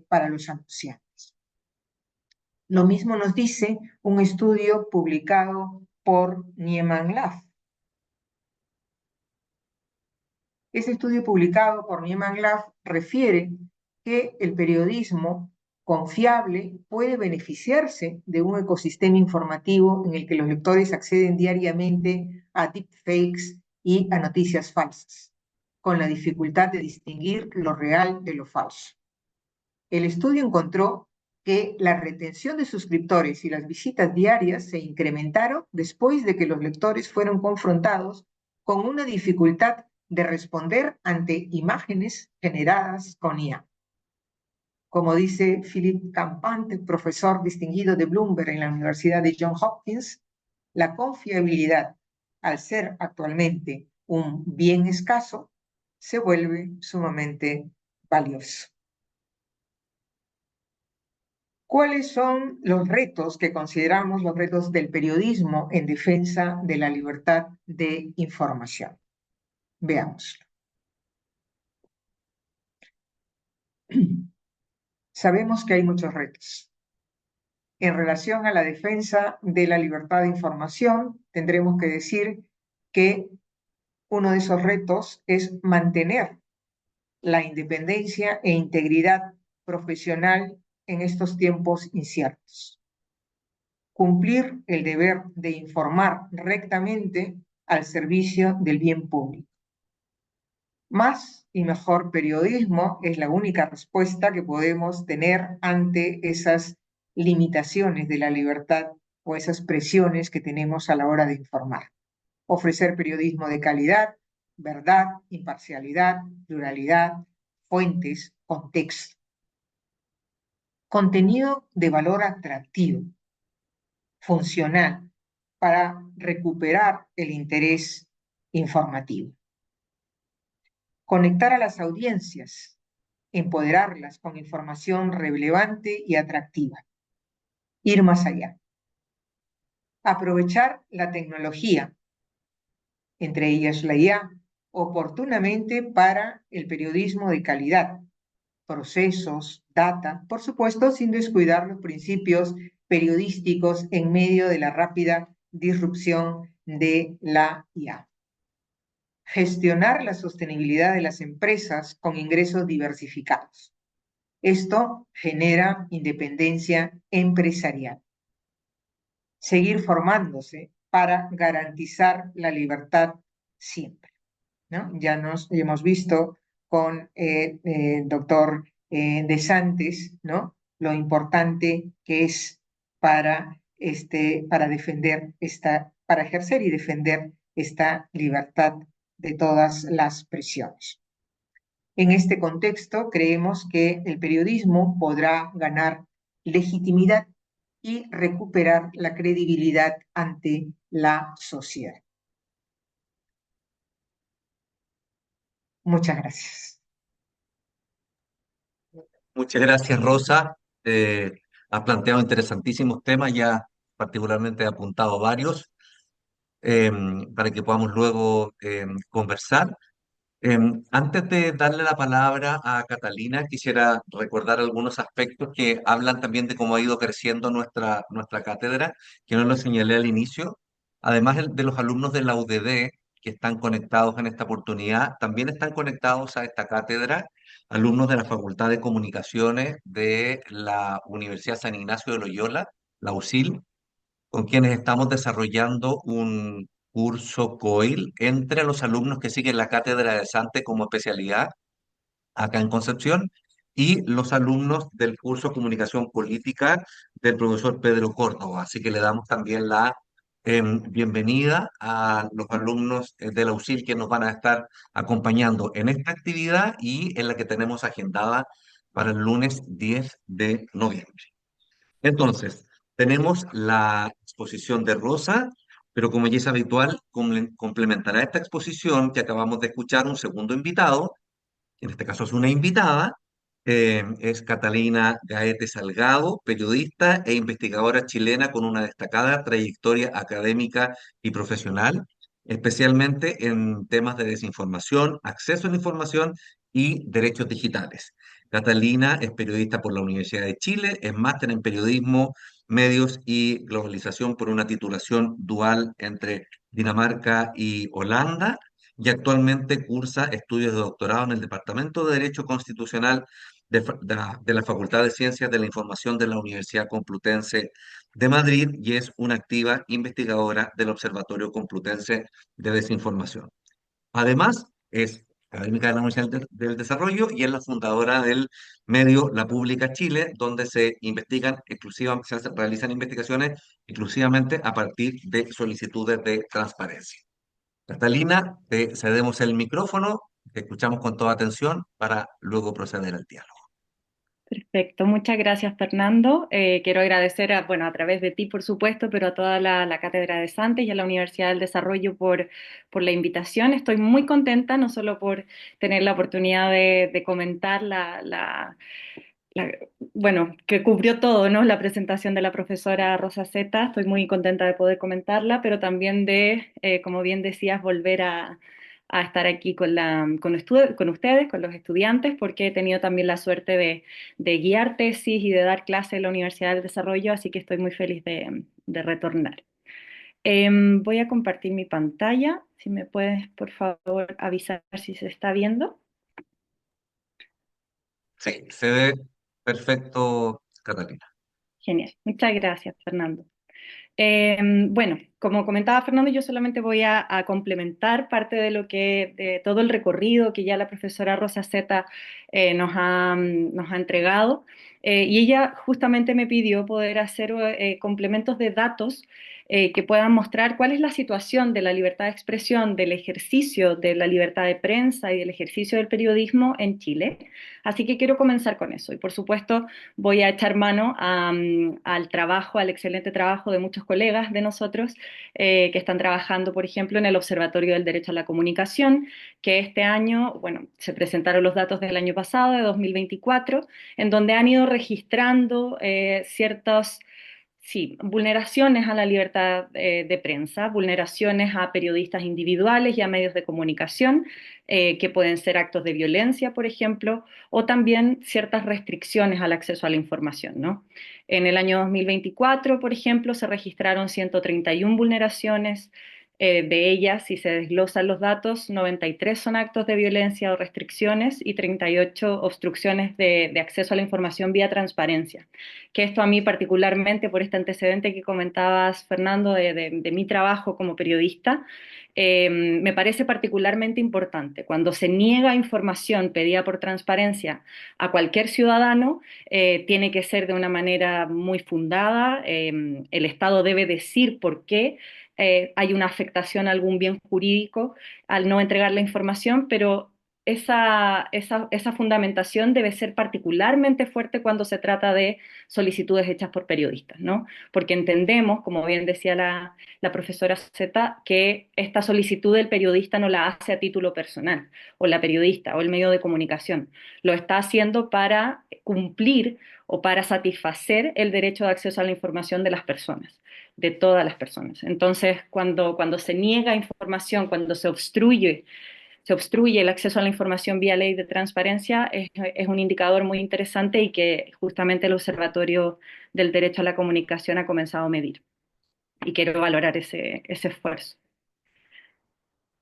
anunciantes. Lo mismo nos dice un estudio publicado por Nieman Lab. Este estudio publicado por Nieman Lab refiere que el periodismo confiable puede beneficiarse de un ecosistema informativo en el que los lectores acceden diariamente a deepfakes y a noticias falsas, con la dificultad de distinguir lo real de lo falso. El estudio encontró que la retención de suscriptores y las visitas diarias se incrementaron después de que los lectores fueron confrontados con una dificultad de responder ante imágenes generadas con IA. Como dice Philip Campante, profesor distinguido de Bloomberg en la Universidad de Johns Hopkins, la confiabilidad, al ser actualmente un bien escaso, se vuelve sumamente valioso. ¿Cuáles son los retos que consideramos los retos del periodismo en defensa de la libertad de información? Veámoslo. Sabemos que hay muchos retos. En relación a la defensa de la libertad de información, tendremos que decir que uno de esos retos es mantener la independencia e integridad profesional en estos tiempos inciertos. Cumplir el deber de informar rectamente al servicio del bien público. Más y mejor periodismo es la única respuesta que podemos tener ante esas limitaciones de la libertad o esas presiones que tenemos a la hora de informar. Ofrecer periodismo de calidad, verdad, imparcialidad, pluralidad, fuentes, contexto. Contenido de valor atractivo, funcional, para recuperar el interés informativo. Conectar a las audiencias, empoderarlas con información relevante y atractiva. Ir más allá. Aprovechar la tecnología, entre ellas la IA, oportunamente para el periodismo de calidad, procesos, data, por supuesto, sin descuidar los principios periodísticos en medio de la rápida disrupción de la IA. Gestionar la sostenibilidad de las empresas con ingresos diversificados. Esto genera independencia empresarial. Seguir formándose para garantizar la libertad siempre, ¿no? Ya nos hemos visto con doctor De Santis, ¿no? Lo importante que es para defender para ejercer y defender esta libertad de todas las presiones. En este contexto, creemos que el periodismo podrá ganar legitimidad y recuperar la credibilidad ante la sociedad. Muchas gracias. Muchas gracias, Rosa. Has planteado interesantísimos temas, ya particularmente he apuntado varios, eh, para que podamos luego conversar. Antes de darle la palabra a Catalina, quisiera recordar algunos aspectos que hablan también de cómo ha ido creciendo nuestra cátedra, que no lo señalé al inicio. Además de los alumnos de la UDD que están conectados en esta oportunidad, también están conectados a esta cátedra alumnos de la Facultad de Comunicaciones de la Universidad San Ignacio de Loyola, la USIL, con quienes estamos desarrollando un curso COIL entre los alumnos que siguen la cátedra de Sante como especialidad acá en Concepción y los alumnos del curso Comunicación Política del profesor Pedro Córdoba. Así que le damos también la bienvenida a los alumnos de la USIL que nos van a estar acompañando en esta actividad y en la que tenemos agendada para el lunes 10 de noviembre. Entonces, tenemos la exposición de Rosa, pero como ya es habitual, complementará esta exposición que acabamos de escuchar un segundo invitado, que en este caso es una invitada, es Catalina Gaete Salgado, periodista e investigadora chilena con una destacada trayectoria académica y profesional, especialmente en temas de desinformación, acceso a la información y derechos digitales. Catalina es periodista por la Universidad de Chile, es máster en periodismo, medios y globalización por una titulación dual entre Dinamarca y Holanda y actualmente cursa estudios de doctorado en el Departamento de Derecho Constitucional de la Facultad de Ciencias de la Información de la Universidad Complutense de Madrid y es una activa investigadora del Observatorio Complutense de Desinformación. Además, es académica de la Universidad del Desarrollo y es la fundadora del medio La Pública Chile, donde se investigan exclusivamente, realizan investigaciones exclusivamente a partir de solicitudes de transparencia. Catalina, te cedemos el micrófono, te escuchamos con toda atención para luego proceder al diálogo. Perfecto, muchas gracias Fernando. Quiero agradecer bueno, a través de ti, por supuesto, pero a toda la Cátedra de Santes y a la Universidad del Desarrollo por la invitación. Estoy muy contenta, no solo por tener la oportunidad de comentar la- bueno, que cubrió todo, ¿no? La presentación de la profesora Rosa Zeta. Estoy muy contenta de poder comentarla, pero también de, como bien decías, volver a estar aquí con ustedes, con los estudiantes, porque he tenido también la suerte de guiar tesis y de dar clases en la Universidad del Desarrollo, así que estoy muy feliz de retornar. Voy a compartir mi pantalla. Si me puedes, por favor, avisar si se está viendo. Sí, se ve perfecto, Catalina. Genial. Muchas gracias, Fernando. Bueno, como comentaba Fernando, yo solamente voy a complementar parte de de todo el recorrido que ya la profesora Rosa Zeta nos ha entregado. Y ella justamente me pidió poder hacer complementos de datos que puedan mostrar cuál es la situación de la libertad de expresión, del ejercicio de la libertad de prensa y del ejercicio del periodismo en Chile. Así que quiero comenzar con eso. Y por supuesto, voy a echar mano al trabajo, al excelente trabajo de muchos colegas de nosotros que están trabajando, por ejemplo, en el Observatorio del Derecho a la Comunicación, que este año, bueno, se presentaron los datos del año pasado, de 2024, en donde han ido registrando ciertos... Sí, vulneraciones a la libertad de prensa, vulneraciones a periodistas individuales y a medios de comunicación, que pueden ser actos de violencia, por ejemplo, o también ciertas restricciones al acceso a la información, ¿no? En el año 2024, por ejemplo, se registraron 131 vulneraciones. De ellas, si se desglosan los datos, 93 son actos de violencia o restricciones y 38 obstrucciones de acceso a la información vía transparencia. Que esto a mí particularmente, por este antecedente que comentabas, Fernando, de mi trabajo como periodista, me parece particularmente importante. Cuando se niega información pedida por transparencia a cualquier ciudadano, tiene que ser de una manera muy fundada. El Estado debe decir por qué hay una afectación a algún bien jurídico al no entregar la información, pero esa fundamentación debe ser particularmente fuerte cuando se trata de solicitudes hechas por periodistas, ¿no? Porque entendemos, como bien decía la profesora Zeta, que esta solicitud del periodista no la hace a título personal, o la periodista, o el medio de comunicación. Lo está haciendo para cumplir o para satisfacer el derecho de acceso a la información de las personas, de todas las personas. Entonces, cuando se niega información, cuando se obstruye el acceso a la información vía ley de transparencia, es un indicador muy interesante y que justamente el Observatorio del Derecho a la Comunicación ha comenzado a medir. Y quiero valorar ese esfuerzo.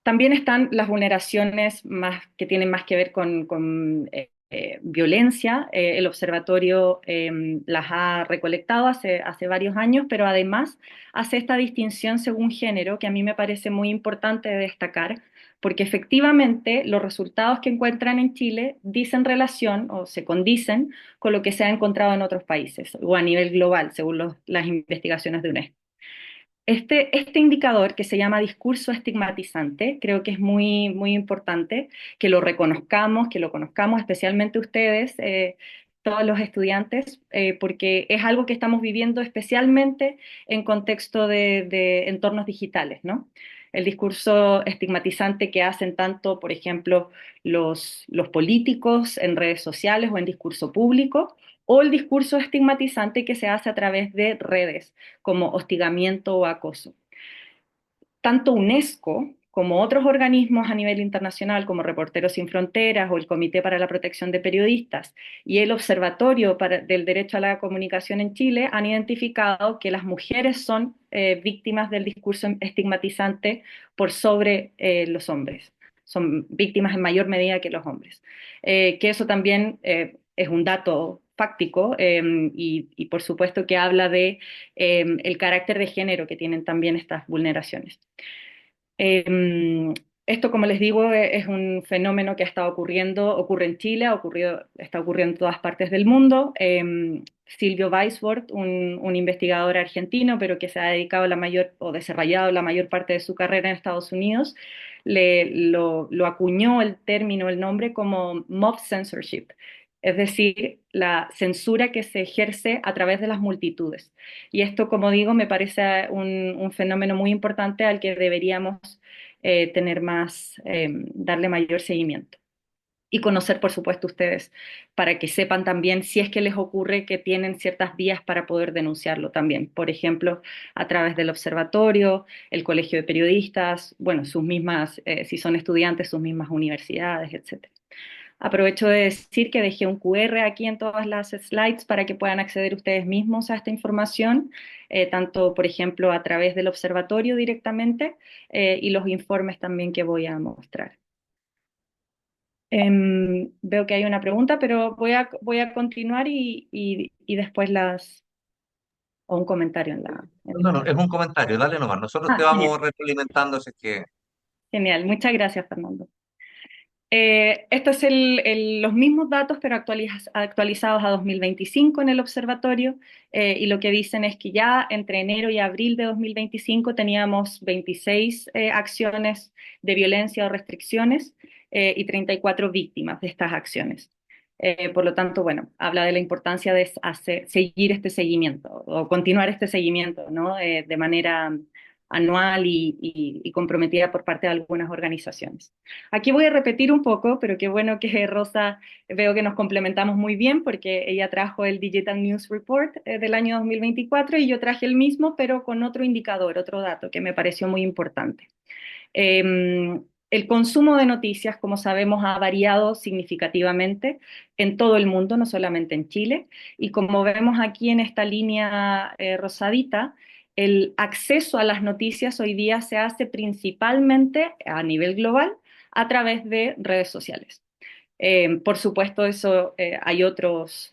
También están las vulneraciones que tienen más que ver con violencia. El observatorio las ha recolectado hace varios años, pero además hace esta distinción según género que a mí me parece muy importante de destacar, porque efectivamente los resultados que encuentran en Chile dicen relación o se condicen con lo que se ha encontrado en otros países o a nivel global, según las investigaciones de UNESCO. Este indicador que se llama discurso estigmatizante, creo que es muy importante que lo reconozcamos, que lo conozcamos especialmente ustedes, todos los estudiantes, porque es algo que estamos viviendo especialmente en contexto de entornos digitales, ¿no? El discurso estigmatizante que hacen tanto, por ejemplo, los políticos en redes sociales o en discurso público, o el discurso estigmatizante que se hace a través de redes como hostigamiento o acoso. Tanto UNESCO como otros organismos a nivel internacional, como Reporteros Sin Fronteras o el Comité para la Protección de Periodistas y el Observatorio del Derecho a la Comunicación en Chile, han identificado que las mujeres son víctimas del discurso estigmatizante por sobre los hombres. Son víctimas en mayor medida que los hombres. Que eso también es un dato fáctico y por supuesto que habla de el carácter de género que tienen también estas vulneraciones. Esto, como les digo, es un fenómeno que ha estado ocurriendo, ocurre en Chile, está ocurriendo en todas partes del mundo. Silvio Weisbord, un investigador argentino, pero que se ha dedicado o desarrollado la mayor parte de su carrera en Estados Unidos, lo acuñó el término, el nombre como mob censorship, es decir, la censura que se ejerce a través de las multitudes. Y esto, como digo, me parece un fenómeno muy importante al que deberíamos darle mayor seguimiento. Y conocer, por supuesto, ustedes, para que sepan también si es que les ocurre que tienen ciertas vías para poder denunciarlo también. Por ejemplo, a través del observatorio, el Colegio de Periodistas, bueno, sus mismas, si son estudiantes, sus mismas universidades, etc. Aprovecho de decir que dejé un QR aquí en todas las slides para que puedan acceder ustedes mismos a esta información, tanto, por ejemplo, a través del observatorio directamente y los informes también que voy a mostrar. Veo que hay una pregunta, pero voy a continuar y después o un comentario en No, el no, chat. es un comentario, dale nomás. Nosotros te Ah, genial, vamos retroalimentando si es que... genial. Muchas gracias, Fernando. Esto es los mismos datos, pero actualizados a 2025 en el observatorio, y lo que dicen es que ya entre enero y abril de 2025 teníamos 26 acciones de violencia o restricciones y 34 víctimas de estas acciones. Por lo tanto, bueno, habla de la importancia de seguir este seguimiento o continuar este seguimiento, ¿no? De manera anual y comprometida por parte de algunas organizaciones. Aquí voy a repetir un poco, pero qué bueno que Rosa, veo que nos complementamos muy bien porque ella trajo el Digital News Report del año 2024 y yo traje el mismo, pero con otro indicador, otro dato que me pareció muy importante. El consumo de noticias, como sabemos, ha variado significativamente en todo el mundo, no solamente en Chile. Y como vemos aquí en esta línea rosadita, el acceso a las noticias hoy día se hace principalmente a nivel global a través de redes sociales. Por supuesto, eso hay otros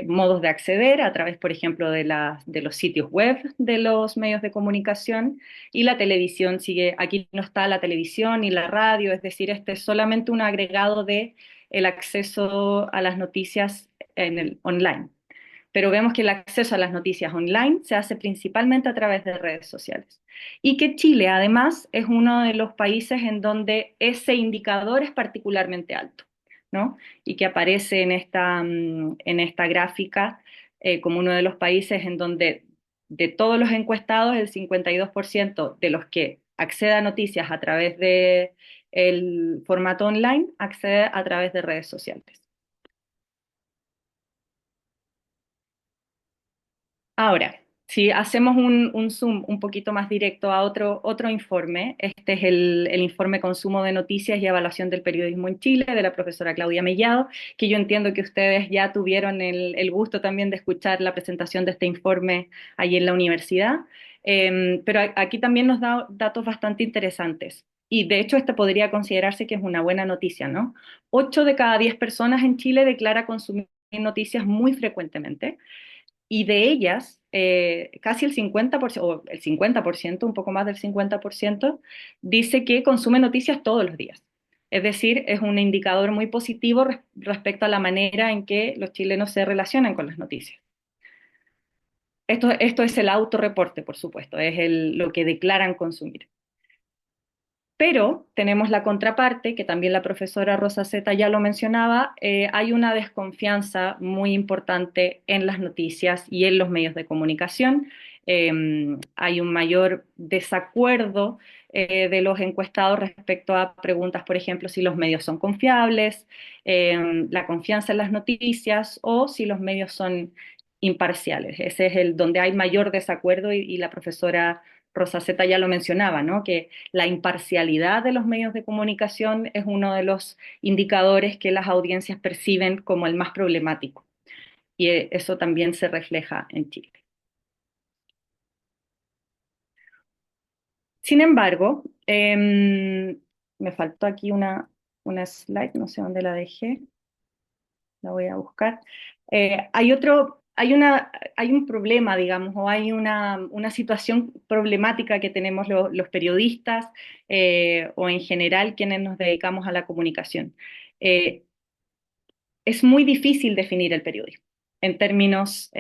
modos de acceder a través, por ejemplo, de los sitios web de los medios de comunicación y la televisión sigue, aquí no está la televisión y la radio, es decir, este es solamente un agregado de el acceso a las noticias en el online. Pero vemos que el acceso a las noticias online se hace principalmente a través de redes sociales. Y que Chile, además, es uno de los países en donde ese indicador es particularmente alto, ¿no? Y que aparece en esta gráfica como uno de los países en donde de todos los encuestados, el 52% de los que accede a noticias a través de el formato online accede a través de redes sociales. Ahora, si hacemos un zoom un poquito más directo a otro informe, este es el informe Consumo de Noticias y Evaluación del Periodismo en Chile, de la profesora Claudia Mellado, que yo entiendo que ustedes ya tuvieron el gusto también de escuchar la presentación de este informe allí en la universidad. Pero aquí también nos da datos bastante interesantes. Y de hecho, esta podría considerarse que es una buena noticia, ¿no? 8 de cada 10 personas en Chile declara consumir noticias muy frecuentemente y de ellas, casi el 50%, o el 50%, un poco más del 50%, dice que consume noticias todos los días. Es decir, es un indicador muy positivo respecto a la manera en que los chilenos se relacionan con las noticias. Esto es el autorreporte, por supuesto, es lo que declaran consumir. Pero tenemos la contraparte, que también la profesora Rosa Zeta ya lo mencionaba, hay una desconfianza muy importante en las noticias y en los medios de comunicación. Hay un mayor desacuerdo de los encuestados respecto a preguntas, por ejemplo, si los medios son confiables, la confianza en las noticias o si los medios son imparciales. Ese es el donde hay mayor desacuerdo y la profesora Rosa Zeta ya lo mencionaba, ¿no? Que la imparcialidad de los medios de comunicación es uno de los indicadores que las audiencias perciben como el más problemático. Y eso también se refleja en Chile. Sin embargo, me faltó aquí una slide, no sé dónde la dejé, la voy a buscar. Hay un problema, digamos, o hay una situación problemática que tenemos los periodistas o en general quienes nos dedicamos a la comunicación. Eh, es muy difícil definir el periodismo en términos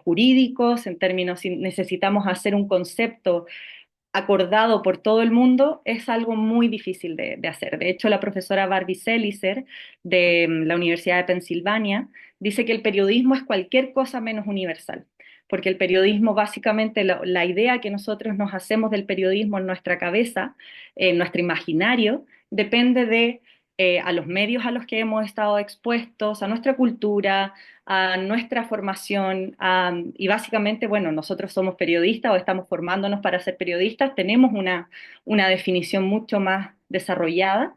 jurídicos, en términos, si necesitamos hacer un concepto acordado por todo el mundo, es algo muy difícil de hacer. De hecho, la profesora Barbie Selicer de la Universidad de Pensilvania dice que el periodismo es cualquier cosa menos universal, porque el periodismo básicamente, la idea que nosotros nos hacemos del periodismo en nuestra cabeza, en nuestro imaginario, depende de a los medios a los que hemos estado expuestos, a nuestra cultura, a nuestra formación, y básicamente, bueno, nosotros somos periodistas o estamos formándonos para ser periodistas, tenemos una definición mucho más desarrollada,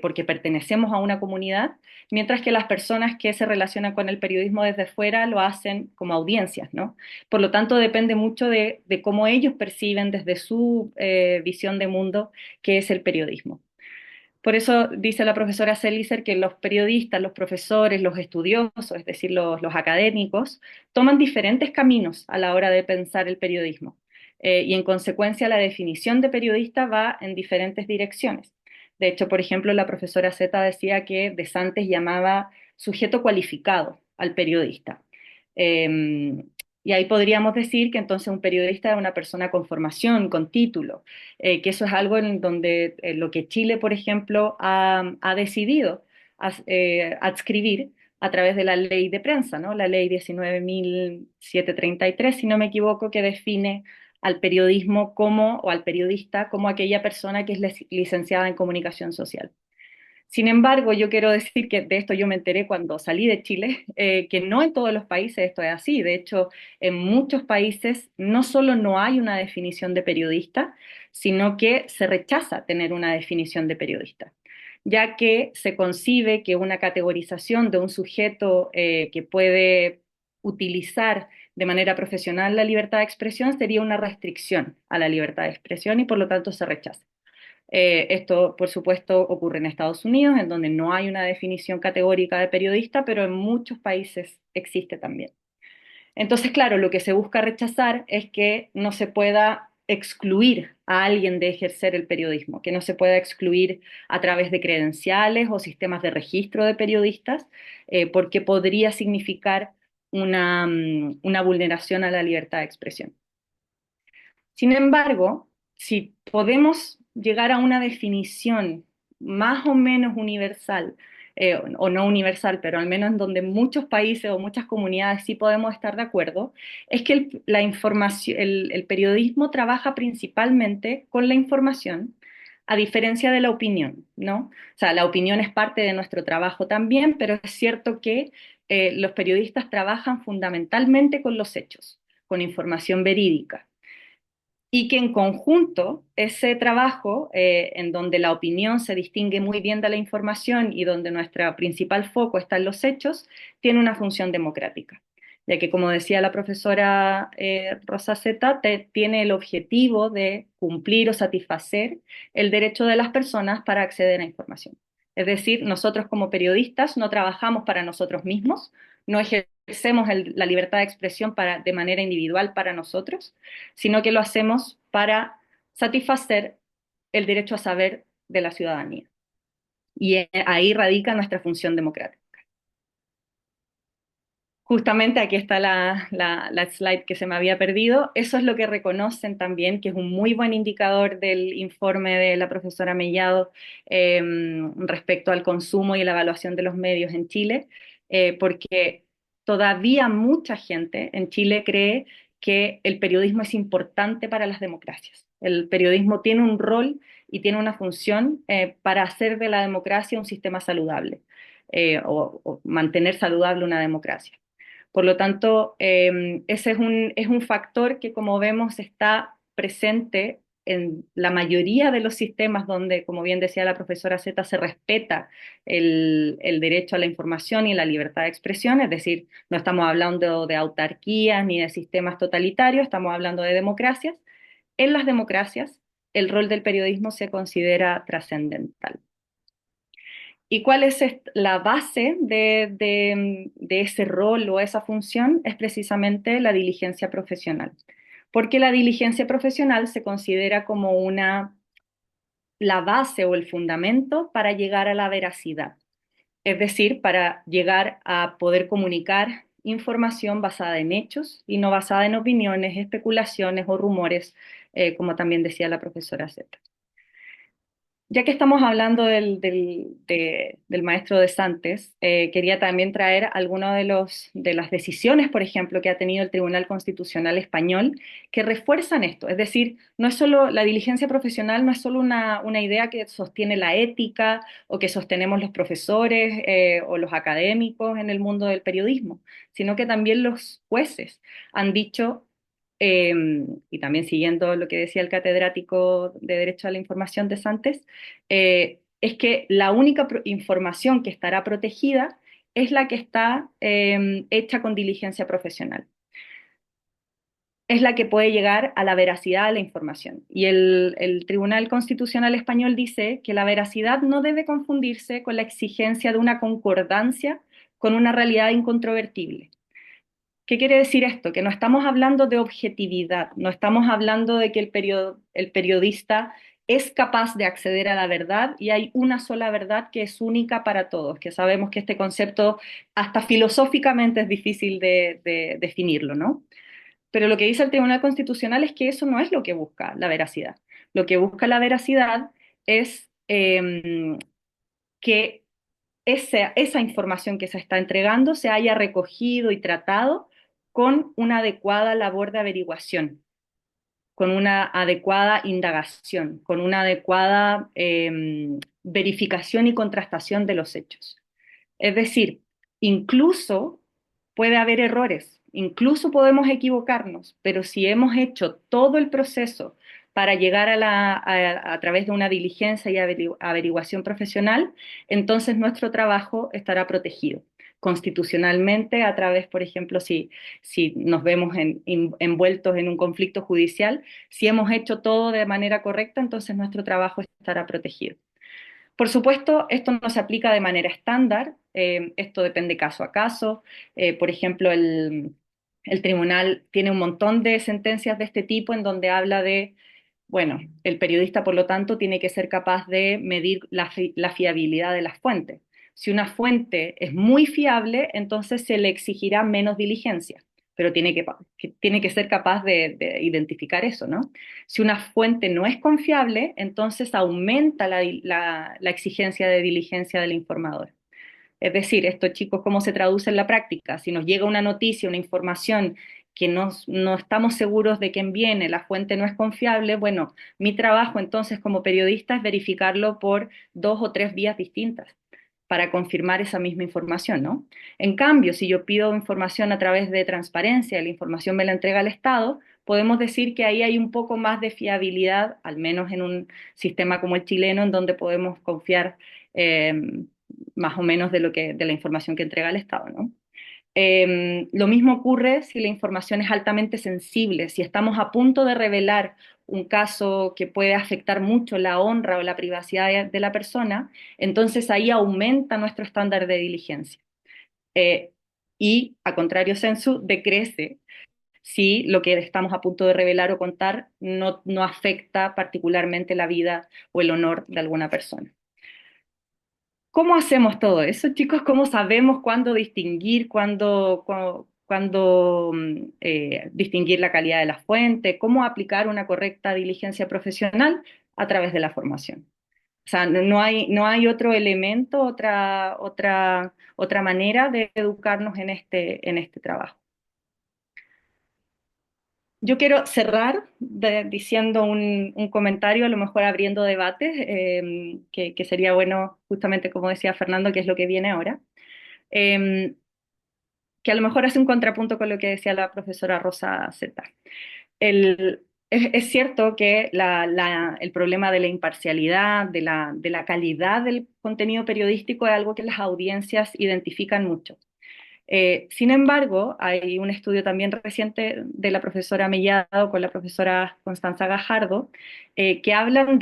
porque pertenecemos a una comunidad, mientras que las personas que se relacionan con el periodismo desde fuera lo hacen como audiencias, ¿no? Por lo tanto, depende mucho de cómo ellos perciben desde su visión de mundo qué es el periodismo. Por eso dice la profesora Selicer que los periodistas, los profesores, los estudiosos, es decir, los académicos, toman diferentes caminos a la hora de pensar el periodismo. Y en consecuencia la definición de periodista va en diferentes direcciones. De hecho, por ejemplo, la profesora Zeta decía que De Santis llamaba sujeto cualificado al periodista. Eh, y ahí podríamos decir que entonces un periodista es una persona con formación, con título, que eso es algo en donde lo que Chile, por ejemplo, ha decidido adscribir a través de la ley de prensa, ¿no? La ley 19.733, si no me equivoco, que define al periodismo como, o al periodista como aquella persona que es licenciada en comunicación social. Sin embargo, yo quiero decir que de esto yo me enteré cuando salí de Chile, que no en todos los países esto es así. De hecho, en muchos países no solo no hay una definición de periodista, sino que se rechaza tener una definición de periodista, ya que se concibe que una categorización de un sujeto que puede utilizar de manera profesional la libertad de expresión sería una restricción a la libertad de expresión y por lo tanto se rechaza. Esto, por supuesto, ocurre en Estados Unidos, en donde no hay una definición categórica de periodista, pero en muchos países existe también. Entonces, claro, lo que se busca rechazar es que no se pueda excluir a alguien de ejercer el periodismo, que no se pueda excluir a través de credenciales o sistemas de registro de periodistas, porque podría significar una vulneración a la libertad de expresión. Sin embargo, si podemos llegar a una definición más o menos universal, o no universal, pero al menos en donde muchos países o muchas comunidades sí podemos estar de acuerdo, es que la información, el periodismo trabaja principalmente con la información, a diferencia de la opinión, ¿no? O sea, la opinión es parte de nuestro trabajo también, pero es cierto que los periodistas trabajan fundamentalmente con los hechos, con información verídica y que en conjunto ese trabajo, en donde la opinión se distingue muy bien de la información y donde nuestro principal foco está en los hechos, tiene una función democrática, ya que como decía la profesora Rosa Zeta, tiene el objetivo de cumplir o satisfacer el derecho de las personas para acceder a información. Es decir, nosotros como periodistas no trabajamos para nosotros mismos, no ejercemos la libertad de expresión de manera individual para nosotros, sino que lo hacemos para satisfacer el derecho a saber de la ciudadanía. Y ahí radica nuestra función democrática. Justamente aquí está la slide que se me había perdido. Eso es lo que reconocen también, que es un muy buen indicador del informe de la profesora Mellado respecto al consumo y la evaluación de los medios en Chile, porque todavía mucha gente en Chile cree que el periodismo es importante para las democracias. El periodismo tiene un rol y tiene una función para hacer de la democracia un sistema saludable o mantener saludable una democracia. Por lo tanto, ese es un factor que, como vemos, está presente en la mayoría de los sistemas donde, como bien decía la profesora Zeta, se respeta el derecho a la información y la libertad de expresión, es decir, no estamos hablando de autarquías ni de sistemas totalitarios, estamos hablando de democracias. En las democracias, el rol del periodismo se considera trascendental. ¿Y cuál es la base de ese rol o esa función? Es precisamente la diligencia profesional, porque la diligencia profesional se considera como la base o el fundamento para llegar a la veracidad, es decir, para llegar a poder comunicar información basada en hechos y no basada en opiniones, especulaciones o rumores, como también decía la profesora Z. Ya que estamos hablando del maestro de Santes, quería también traer algunas de las decisiones, por ejemplo, que ha tenido el Tribunal Constitucional Español, que refuerzan esto. Es decir, no es solo la diligencia profesional, no es solo una idea que sostiene la ética o que sostenemos los profesores o los académicos en el mundo del periodismo, sino que también los jueces han dicho y también siguiendo lo que decía el catedrático de Derecho a la Información de Santes, es que la única información que estará protegida es la que está hecha con diligencia profesional. Es la que puede llegar a la veracidad de la información. Y el Tribunal Constitucional Español dice que la veracidad no debe confundirse con la exigencia de una concordancia con una realidad incontrovertible. ¿Qué quiere decir esto? Que no estamos hablando de objetividad, no estamos hablando de que el periodista es capaz de acceder a la verdad y hay una sola verdad que es única para todos, que sabemos que este concepto hasta filosóficamente es difícil de definirlo, ¿no? Pero lo que dice el Tribunal Constitucional es que eso no es lo que busca la veracidad. Lo que busca la veracidad es que esa información que se está entregando se haya recogido y tratado con una adecuada labor de averiguación, con una adecuada indagación, con una adecuada verificación y contrastación de los hechos. Es decir, incluso puede haber errores, incluso podemos equivocarnos, pero si hemos hecho todo el proceso para llegar a través de una diligencia y averiguación profesional, entonces nuestro trabajo estará protegido constitucionalmente a través, por ejemplo, si nos vemos envueltos en un conflicto judicial, si hemos hecho todo de manera correcta, entonces nuestro trabajo estará protegido. Por supuesto, esto no se aplica de manera estándar, esto depende caso a caso. Por ejemplo, el tribunal tiene un montón de sentencias de este tipo en donde habla de, bueno, el periodista, por lo tanto, tiene que ser capaz de medir la fiabilidad de las fuentes. Si una fuente es muy fiable, entonces se le exigirá menos diligencia, pero tiene que ser capaz de identificar eso, ¿no? Si una fuente no es confiable, entonces aumenta la exigencia de diligencia del informador. Es decir, esto, chicos, ¿cómo se traduce en la práctica? Si nos llega una noticia, una información que no estamos seguros de quién viene, la fuente no es confiable, bueno, mi trabajo entonces como periodista es verificarlo por 2 o 3 vías distintas para confirmar esa misma información, ¿no? En cambio, si yo pido información a través de transparencia, la información me la entrega el Estado, podemos decir que ahí hay un poco más de fiabilidad, al menos en un sistema como el chileno, en donde podemos confiar más o menos de la información que entrega el Estado, ¿no? Lo mismo ocurre si la información es altamente sensible, si estamos a punto de revelar un caso que puede afectar mucho la honra o la privacidad de la persona, entonces ahí aumenta nuestro estándar de diligencia. Eh, y, a contrario sensu, decrece si lo que estamos a punto de revelar o contar no afecta particularmente la vida o el honor de alguna persona. ¿Cómo hacemos todo eso, chicos? ¿Cómo sabemos cuándo distinguir, cuándo distinguir la calidad de la fuente? ¿Cómo aplicar una correcta diligencia profesional? A través de la formación. O sea, no hay otro elemento, otra manera de educarnos en este trabajo. Yo quiero cerrar diciendo un comentario, a lo mejor abriendo debates, que sería bueno, justamente como decía Fernando, que es lo que viene ahora, eh, que a lo mejor hace un contrapunto con lo que decía la profesora Rosa Zeta. Es cierto que el problema de la imparcialidad, de la calidad del contenido periodístico es algo que las audiencias identifican mucho. Sin embargo, hay un estudio también reciente de la profesora Mellado con la profesora Constanza Gajardo, que hablan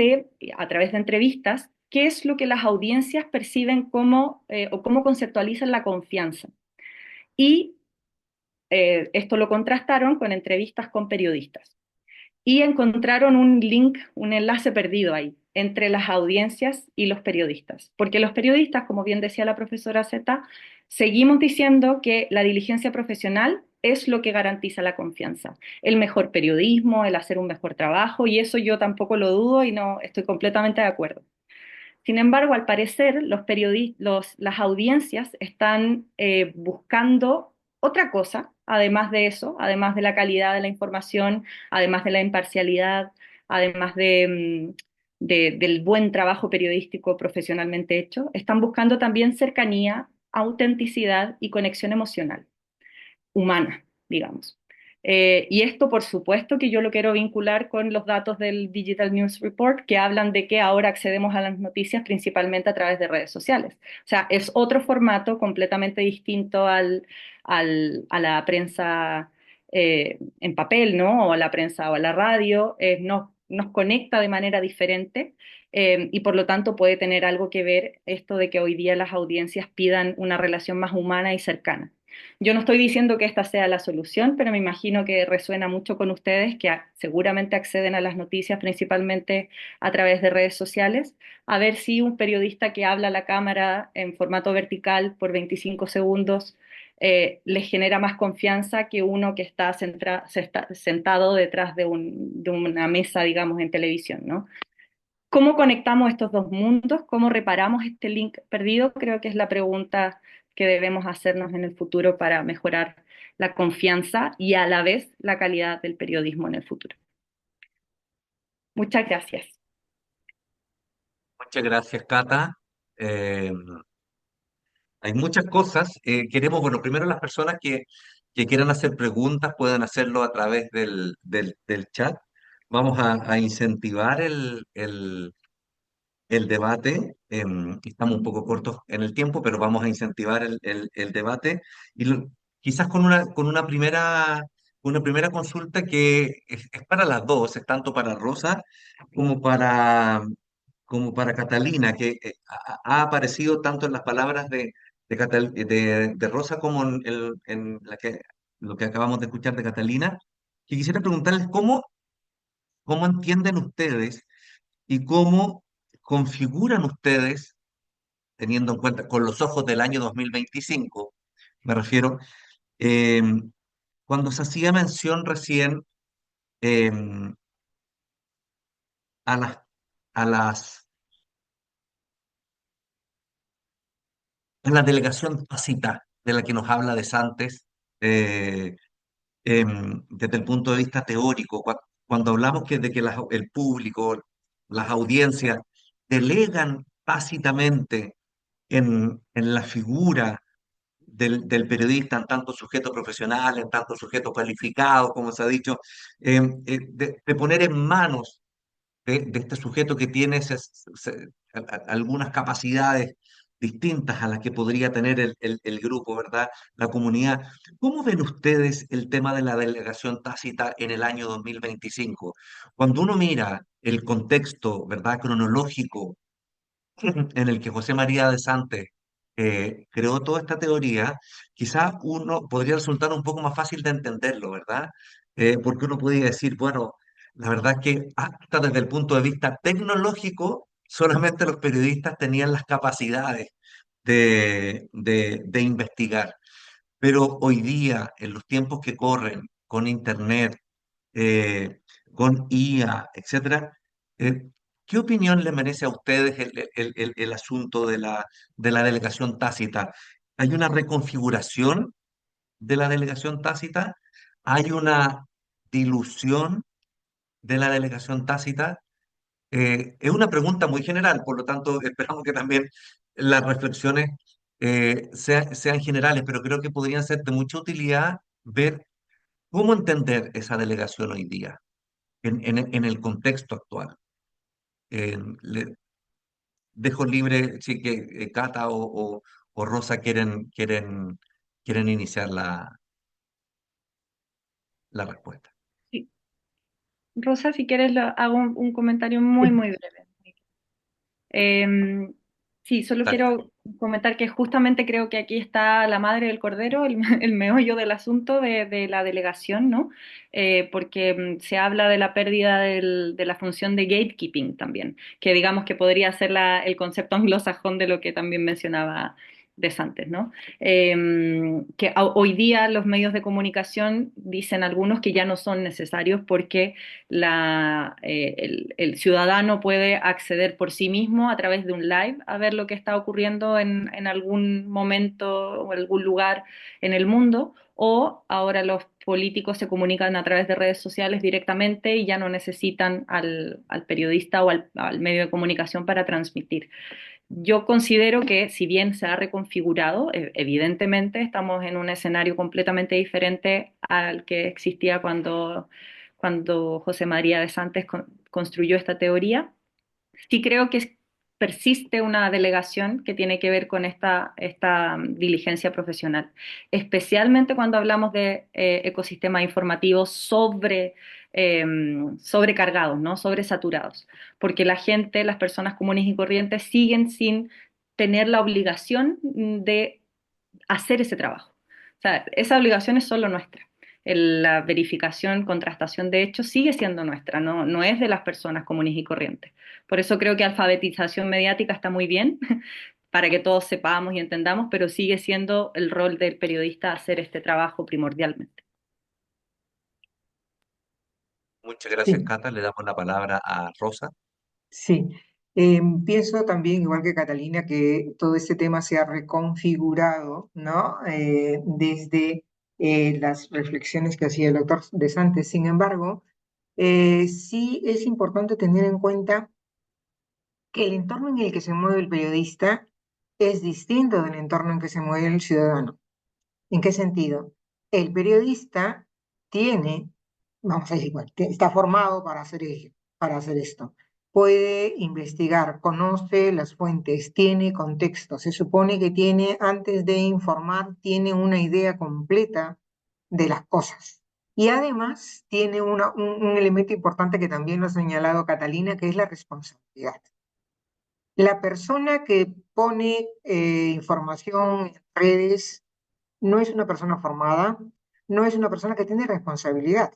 a través de entrevistas, qué es lo que las audiencias perciben o cómo conceptualizan la confianza. Y esto lo contrastaron con entrevistas con periodistas. Y encontraron un link, un enlace perdido ahí, entre las audiencias y los periodistas. Porque los periodistas, como bien decía la profesora Zeta, seguimos diciendo que la diligencia profesional es lo que garantiza la confianza. El mejor periodismo, el hacer un mejor trabajo, y eso yo tampoco lo dudo y no estoy completamente de acuerdo. Sin embargo, al parecer, las audiencias están buscando otra cosa, además de eso, además de la calidad de la información, además de la imparcialidad, además del buen trabajo periodístico profesionalmente hecho, están buscando también cercanía, autenticidad y conexión emocional, humana, digamos. Y esto, por supuesto, que yo lo quiero vincular con los datos del Digital News Report, que hablan de que ahora accedemos a las noticias principalmente a través de redes sociales. O sea, es otro formato completamente distinto a la prensa en papel, ¿no? O a la prensa o a la radio. Nos conecta de manera diferente. Y por lo tanto puede tener algo que ver esto de que hoy día las audiencias pidan una relación más humana y cercana. Yo no estoy diciendo que esta sea la solución, pero me imagino que resuena mucho con ustedes, que seguramente acceden a las noticias principalmente a través de redes sociales, a ver si un periodista que habla a la cámara en formato vertical por 25 segundos les genera más confianza que uno que está, sentado detrás de una mesa, digamos, en televisión, ¿no? ¿Cómo conectamos estos dos mundos? ¿Cómo reparamos este link perdido? Creo que es la pregunta que debemos hacernos en el futuro para mejorar la confianza y a la vez la calidad del periodismo en el futuro. Muchas gracias. Muchas gracias, Cata. Eh, Hay muchas cosas. Queremos, bueno, primero las personas que quieran hacer preguntas pueden hacerlo a través del chat. Vamos a incentivar el debate. Estamos un poco cortos en el tiempo, pero vamos a incentivar el debate. Y quizás con una primera consulta que es para las dos, es tanto para Rosa como para Catalina, que ha aparecido tanto en las palabras de Rosa como en lo que acabamos de escuchar de Catalina, que quisiera preguntarles cómo entienden ustedes y cómo configuran ustedes, teniendo en cuenta con los ojos del año 2025, me refiero, eh, cuando se hacía mención recién eh, a las, a las, a la delegación tácita de la que nos habla de Santes, eh, desde el punto de vista teórico, cuando hablamos de que el público, las audiencias, delegan tácitamente en la figura del periodista, en tanto sujeto profesional, en tanto sujeto calificado, como se ha dicho, de poner en manos de este sujeto que tiene algunas capacidades distintas a las que podría tener el grupo, ¿verdad? La comunidad. ¿Cómo ven ustedes el tema de la delegación tácita en el año 2025? Cuando uno mira el contexto, ¿verdad? Cronológico en el que José María de Santes creó toda esta teoría, quizás uno podría resultar un poco más fácil de entenderlo, ¿verdad? Porque uno podría decir, bueno, la verdad es que hasta desde el punto de vista tecnológico, solamente los periodistas tenían las capacidades de investigar. Pero hoy día, en los tiempos que corren, con Internet, eh, con IA, etcétera, eh, ¿qué opinión le merece a ustedes el asunto de la delegación tácita? ¿Hay una reconfiguración de la delegación tácita? ¿Hay una dilución de la delegación tácita? Es una pregunta muy general, por lo tanto, esperamos que también las reflexiones sean generales, pero creo que podrían ser de mucha utilidad ver cómo entender esa delegación hoy día en el contexto actual. Le dejo libre si que Cata o Rosa quieren iniciar la respuesta. Sí. Rosa, si quieres, hago un comentario muy, muy breve. Eh, sí, solo Dale. quiero comentar que justamente creo que aquí está la madre del cordero, el meollo del asunto de la delegación, ¿no? Porque se habla de la pérdida de la función de gatekeeping también, que digamos que podría ser el concepto anglosajón de lo que también mencionaba De Santis, ¿no? Que hoy día los medios de comunicación dicen algunos que ya no son necesarios porque el ciudadano puede acceder por sí mismo a través de un live a ver lo que está ocurriendo en algún momento o algún lugar en el mundo, o ahora los políticos se comunican a través de redes sociales directamente y ya no necesitan al periodista o al medio de comunicación para transmitir. Yo considero que si bien se ha reconfigurado, evidentemente estamos en un escenario completamente diferente al que existía cuando José María de Santos construyó esta teoría. Sí creo que persiste una delegación que tiene que ver con esta diligencia profesional, especialmente cuando hablamos de ecosistemas informativos eh, sobrecargados, ¿no? Sobresaturados, porque la gente, las personas comunes y corrientes siguen sin tener la obligación de hacer ese trabajo. O sea, esa obligación es solo nuestra. La verificación, contrastación de hechos sigue siendo nuestra, no es de las personas comunes y corrientes. Por eso creo que alfabetización mediática está muy bien, para que todos sepamos y entendamos, pero sigue siendo el rol del periodista hacer este trabajo primordialmente. Muchas gracias, Sí, Cata. Le damos la palabra a Rosa. sí. Pienso también, igual que Catalina, que todo este tema se ha reconfigurado, ¿no? Desde las reflexiones que hacía el doctor De Santis. Sin embargo, sí es importante tener en cuenta que el entorno en el que se mueve el periodista es distinto del entorno en que se mueve el ciudadano. ¿En qué sentido? El periodista tiene, vamos a decir, bueno, está formado para hacer esto. Puede investigar, conoce las fuentes, tiene contexto. Se supone que tiene, antes de informar, tiene una idea completa de las cosas. Y además tiene un elemento importante que también lo ha señalado Catalina, que es la responsabilidad. La persona que pone información en redes no es una persona formada, no es una persona que tiene responsabilidad.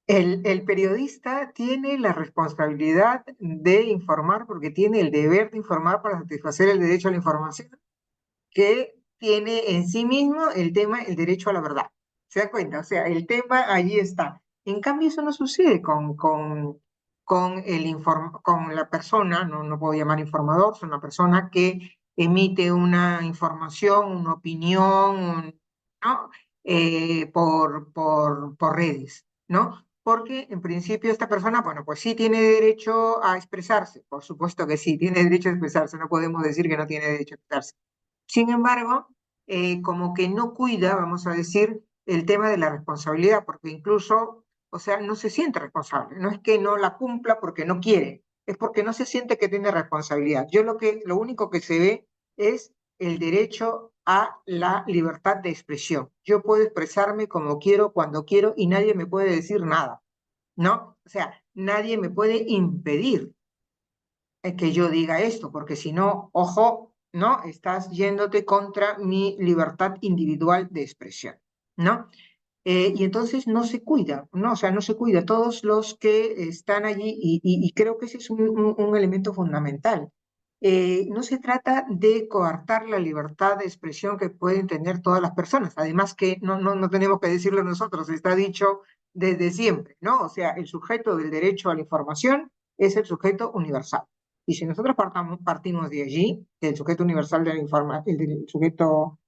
El periodista tiene la responsabilidad de informar porque tiene el deber de informar para satisfacer el derecho a la información, que tiene en sí mismo el tema, el derecho a la verdad. ¿Se da cuenta? O sea, el tema allí está. En cambio, eso no sucede con la persona, no puedo llamar informador, es una persona que emite una información, una opinión, ¿no? Por redes, ¿no? Porque en principio esta persona, bueno, pues sí tiene derecho a expresarse, por supuesto que sí, tiene derecho a expresarse, no podemos decir que no tiene derecho a expresarse. Sin embargo, como que no cuida, vamos a decir, el tema de la responsabilidad, porque incluso, o sea, no se siente responsable. No es que no la cumpla porque no quiere, es porque no se siente que tiene responsabilidad. Lo único que se ve es el derecho a la libertad de expresión. Yo puedo expresarme como quiero, cuando quiero, y nadie me puede decir nada, ¿no? O sea, nadie me puede impedir que yo diga esto, porque si no, ojo, ¿no? Estás yéndote contra mi libertad individual de expresión, ¿no? Y entonces no se cuida, ¿no? O sea, no se cuida. Todos los que están allí, y creo que ese es un elemento fundamental. No se trata de coartar la libertad de expresión que pueden tener todas las personas. Además que no tenemos que decirlo nosotros, está dicho desde siempre, ¿no? O sea, el sujeto del derecho a la información es el sujeto universal. Y si nosotros partimos de allí, el sujeto universal de la información, el sujeto,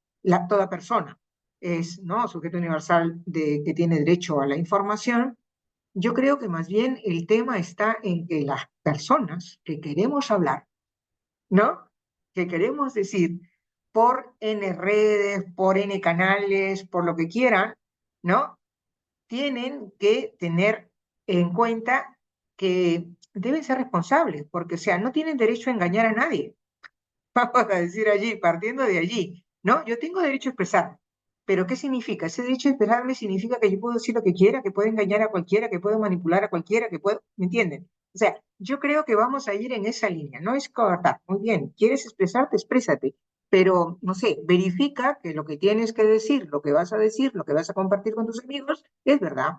toda persona es, ¿no?, sujeto universal que tiene derecho a la información, yo creo que más bien el tema está en que las personas que queremos hablar, ¿no?, que queremos decir por N redes, por N canales, por lo que quieran, ¿no?, tienen que tener en cuenta que deben ser responsables, porque, o sea, no tienen derecho a engañar a nadie. Vamos a decir allí, partiendo de allí, ¿no? Yo tengo derecho a expresar, pero ¿qué significa? Ese derecho a expresarme significa que yo puedo decir lo que quiera, que puedo engañar a cualquiera, que puedo manipular a cualquiera, que puedo, ¿me entienden? O sea, yo creo que vamos a ir en esa línea, no es coartar. Muy bien, ¿quieres expresarte? Exprésate, pero, no sé, verifica que lo que tienes que decir, lo que vas a decir, lo que vas a compartir con tus amigos, es verdad,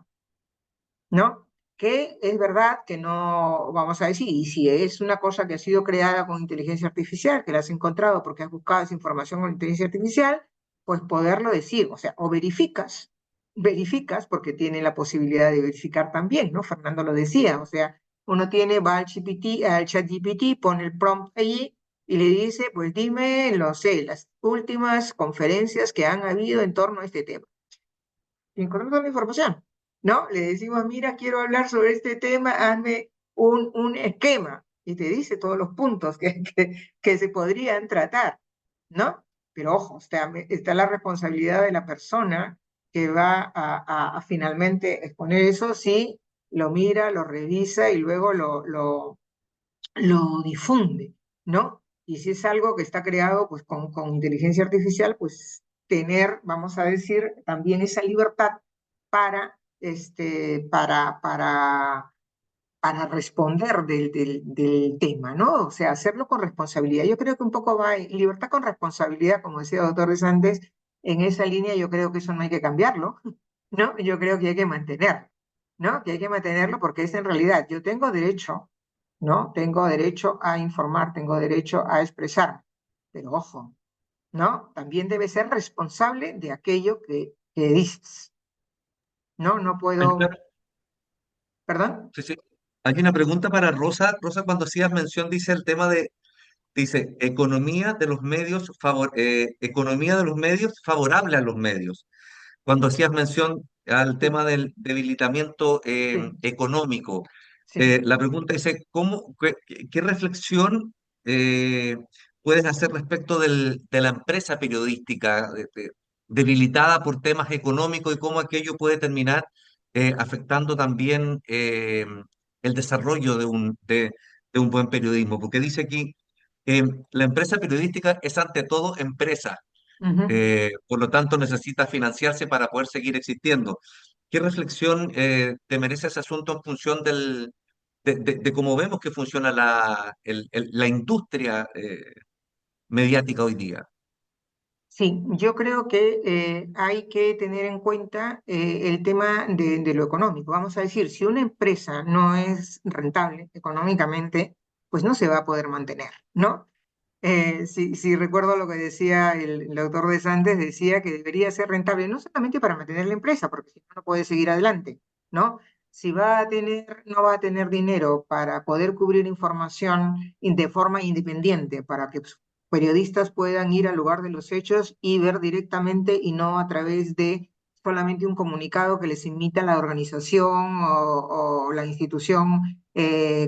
¿no? Que es verdad que no, vamos a decir, y si es una cosa que ha sido creada con inteligencia artificial, que la has encontrado porque has buscado esa información con inteligencia artificial, pues poderlo decir, o sea, o verificas, porque tiene la posibilidad de verificar también, ¿no? Fernando lo decía, o sea, uno va al ChatGPT, pone el prompt allí y le dice, pues dime, no sé, las últimas conferencias que han habido en torno a este tema y encontramos la información, ¿no? Le decimos, mira, quiero hablar sobre este tema, hazme un esquema. y te dice todos los puntos que se podrían tratar, ¿no? Pero ojo, está la responsabilidad de la persona que va a finalmente exponer eso si lo mira, lo revisa y luego lo difunde, ¿no? Y si es algo que está creado pues con inteligencia artificial, pues tener, vamos a decir, también esa libertad para, para responder del tema, ¿no? O sea, hacerlo con responsabilidad. Yo creo que un poco va en libertad con responsabilidad, como decía el doctor de antes, en esa línea yo creo que eso no hay que cambiarlo, ¿no? Yo creo que hay que mantenerlo, ¿no? Que hay que mantenerlo porque es en realidad, yo tengo derecho, ¿no? Tengo derecho a informar, tengo derecho a expresarme, pero ojo, ¿no? También debe ser responsable de aquello que dices, ¿no? No Hay puedo, una, perdón. sí, sí. Hay una pregunta para Rosa. Rosa, cuando hacías mención, dice el tema de, dice, economía de los medios favorable a los medios. Cuando hacías mención al Sí, tema del debilitamiento sí, económico, sí. la pregunta dice, qué reflexión eh, puedes hacer respecto de la empresa periodística debilitada por temas económicos y cómo aquello puede terminar afectando también el desarrollo de un buen periodismo? Porque dice aquí, la empresa periodística es ante todo empresa, Ujú. por lo tanto necesita financiarse para poder seguir existiendo. ¿Qué reflexión te merece ese asunto en función de cómo vemos que funciona la industria mediática hoy día? Sí, yo creo que hay que tener en cuenta el tema de lo económico. Vamos a decir, si una empresa no es rentable económicamente, pues no se va a poder mantener, ¿no? Si recuerdo lo que decía el autor de Sandes, decía que debería ser rentable no solamente para mantener la empresa, porque si no, no puede seguir adelante, ¿no? Si va a tener, no va a tener dinero para poder cubrir información de forma independiente, para que periodistas puedan ir al lugar de los hechos y ver directamente y no a través de solamente un comunicado que les imita la organización o la institución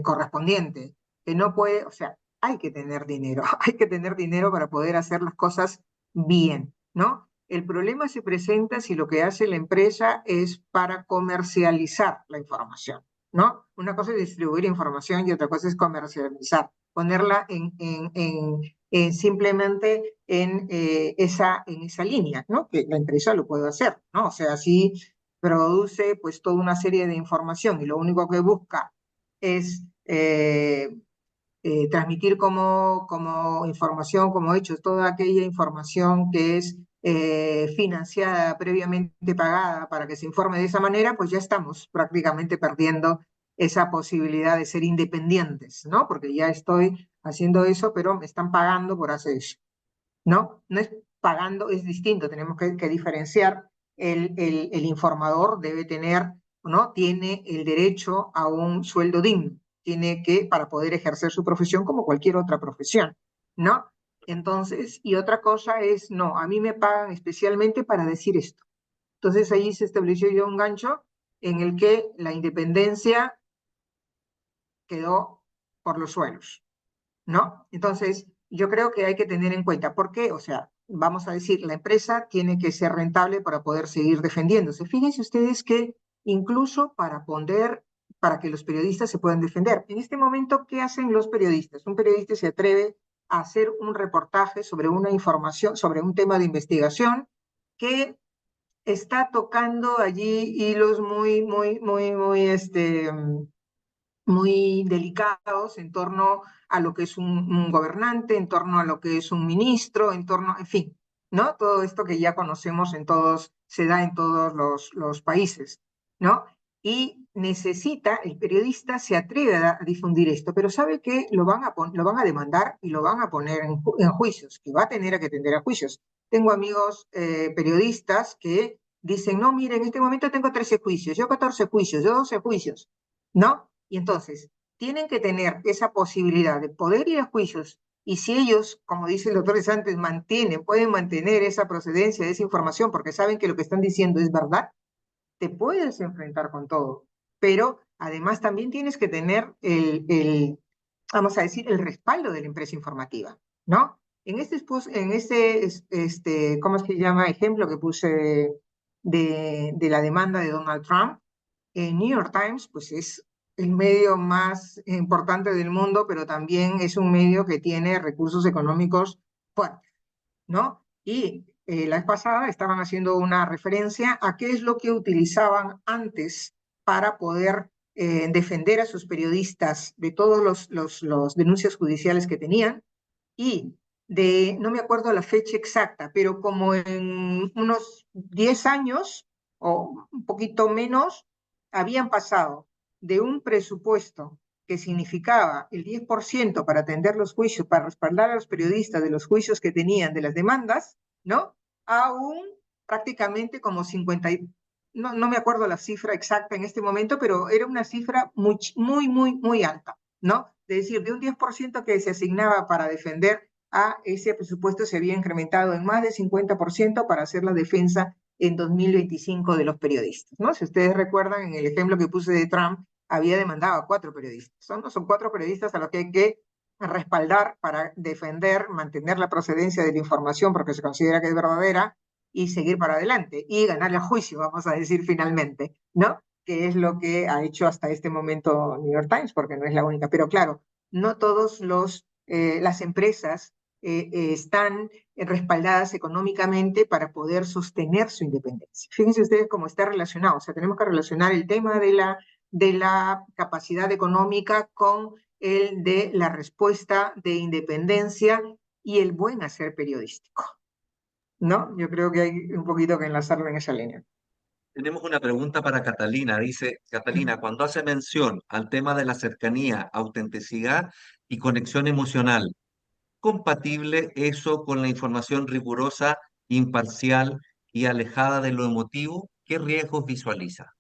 correspondiente, que no puede, o sea, hay que tener dinero, hay que tener dinero para poder hacer las cosas bien, ¿no? El problema se presenta si lo que hace la empresa es para comercializar la información, ¿no? Una cosa es distribuir información y otra cosa es comercializar, ponerla simplemente en esa línea, ¿no? Que la empresa lo puede hacer, ¿no? O sea, si produce pues toda una serie de información y lo único que busca es transmitir como información, como hechos, toda aquella información que es financiada, previamente pagada para que se informe de esa manera, pues ya estamos prácticamente perdiendo esa posibilidad de ser independientes, ¿no? Porque ya estoy haciendo eso, pero me están pagando por hacer eso, ¿no? No es pagando, es distinto, tenemos que diferenciar. El informador debe tener, ¿no? Tiene el derecho a un sueldo digno, tiene que, para poder ejercer su profesión como cualquier otra profesión, ¿no? Entonces, y otra cosa es, no, a mí me pagan especialmente para decir esto. Entonces ahí se estableció ya un gancho en el que la independencia quedó por los suelos, ¿no? Entonces, yo creo que hay que tener en cuenta, ¿por qué? O sea, vamos a decir, la empresa tiene que ser rentable para poder seguir defendiéndose. Fíjense ustedes que incluso para que los periodistas se puedan defender. En este momento, ¿qué hacen los periodistas? Un periodista se atreve a hacer un reportaje sobre una información, sobre un tema de investigación que está tocando allí hilos muy delicados en torno a lo que es un gobernante, en torno a lo que es un ministro, en torno, en fin, ¿no? Todo esto que ya conocemos en todos, se da en todos los países, ¿no? Y necesita, el periodista se atreve a difundir esto, pero sabe que lo van a demandar y lo van a poner en juicios, que va a tener que atender a juicios. Tengo amigos periodistas que dicen, no, mire, en este momento tengo 13 juicios, yo 14 juicios, yo 12 juicios, ¿no? Y entonces, tienen que tener esa posibilidad de poder ir a juicios y si ellos, como dice el doctor Santos, pueden mantener esa procedencia de esa información porque saben que lo que están diciendo es verdad, te puedes enfrentar con todo. Pero además también tienes que tener vamos a decir, el respaldo de la empresa informativa, ¿no? En este, ¿cómo se llama? Ejemplo que puse de la demanda de Donald Trump, New York Times, pues es el medio más importante del mundo, pero también es un medio que tiene recursos económicos fuertes, ¿no? Y la vez pasada estaban haciendo una referencia a qué es lo que utilizaban antes para poder defender a sus periodistas de todos los denuncias judiciales que tenían y no me acuerdo la fecha exacta, pero como en unos 10 años o un poquito menos, habían pasado de un presupuesto que significaba el 10% para atender los juicios, para respaldar a los periodistas de los juicios que tenían, de las demandas, ¿no? A un prácticamente como 50, no me acuerdo la cifra exacta en este momento, pero era una cifra muy, muy, muy, muy alta, ¿no? Es decir, de un 10% que se asignaba para defender a ese presupuesto se había incrementado en más de 50% para hacer la defensa en 2025 de los periodistas, ¿no? Si ustedes recuerdan, en el ejemplo que puse de Trump, había demandado a 4 periodistas, ¿no? Son 4 periodistas a los que hay que respaldar para defender, mantener la procedencia de la información porque se considera que es verdadera y seguir para adelante y ganar el juicio, vamos a decir finalmente, ¿no? Que es lo que ha hecho hasta este momento New York Times, porque no es la única. Pero claro, no todos las empresas están respaldadas económicamente para poder sostener su independencia. Fíjense ustedes cómo está relacionado. O sea, tenemos que relacionar el tema de la capacidad económica con el de la respuesta de independencia y el buen hacer periodístico, ¿no? Yo creo que hay un poquito que enlazarlo en esa línea. Tenemos una pregunta para Catalina. Dice, Catalina, cuando hace mención al tema de la cercanía, autenticidad y conexión emocional, ¿compatible eso con la información rigurosa, imparcial y alejada de lo emotivo? ¿Qué riesgos visualiza?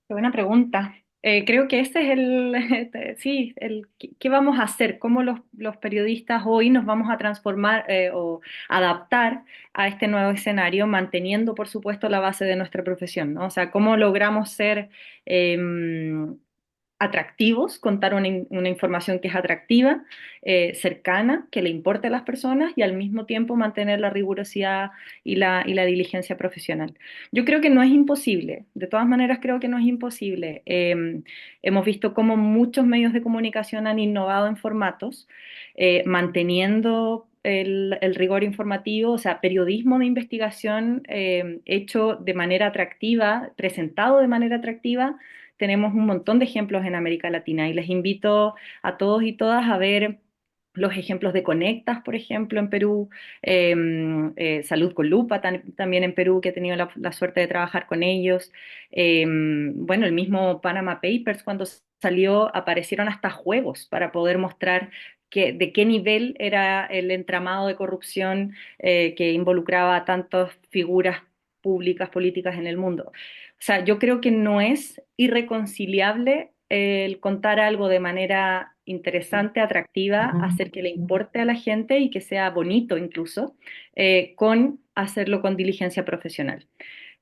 Qué buena pregunta. Creo que ese es sí, ¿qué vamos a hacer? ¿Cómo los periodistas hoy nos vamos a transformar o adaptar a este nuevo escenario, manteniendo, por supuesto, la base de nuestra profesión, ¿no? O sea, ¿cómo logramos ser atractivos, contar una información que es atractiva, cercana, que le importe a las personas y al mismo tiempo mantener la rigurosidad y la diligencia profesional? Yo creo que no es imposible, de todas maneras creo que no es imposible. Hemos visto cómo muchos medios de comunicación han innovado en formatos, manteniendo el rigor informativo, o sea, periodismo de investigación hecho de manera atractiva, presentado de manera atractiva. Tenemos un montón de ejemplos en América Latina y les invito a todos y todas a ver los ejemplos de Conectas, por ejemplo, en Perú, Salud con Lupa también en Perú, que he tenido la suerte de trabajar con ellos. Bueno, el mismo Panama Papers, cuando salió, aparecieron hasta juegos para poder mostrar de qué nivel era el entramado de corrupción que involucraba a tantas figuras públicas, políticas en el mundo. O sea, yo creo que no es irreconciliable el contar algo de manera interesante, atractiva, hacer que le importe a la gente y que sea bonito incluso, con hacerlo con diligencia profesional.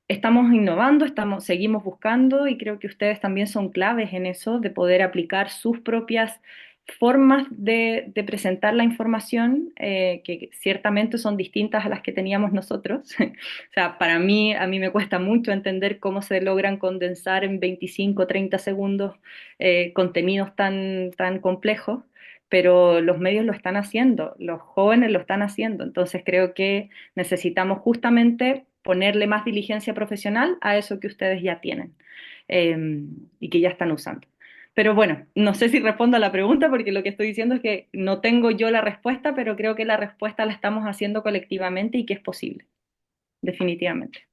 Estamos innovando, seguimos buscando y creo que ustedes también son claves en eso, de poder aplicar sus propias formas de presentar la información, que ciertamente son distintas a las que teníamos nosotros. O sea, a mí me cuesta mucho entender cómo se logran condensar en 25, 30 segundos contenidos tan complejos, pero los medios lo están haciendo, los jóvenes lo están haciendo. Entonces creo que necesitamos justamente ponerle más diligencia profesional a eso que ustedes ya tienen y que ya están usando. Pero bueno, no sé si respondo a la pregunta porque lo que estoy diciendo es que no tengo yo la respuesta, pero creo que la respuesta la estamos haciendo colectivamente y que es posible, definitivamente.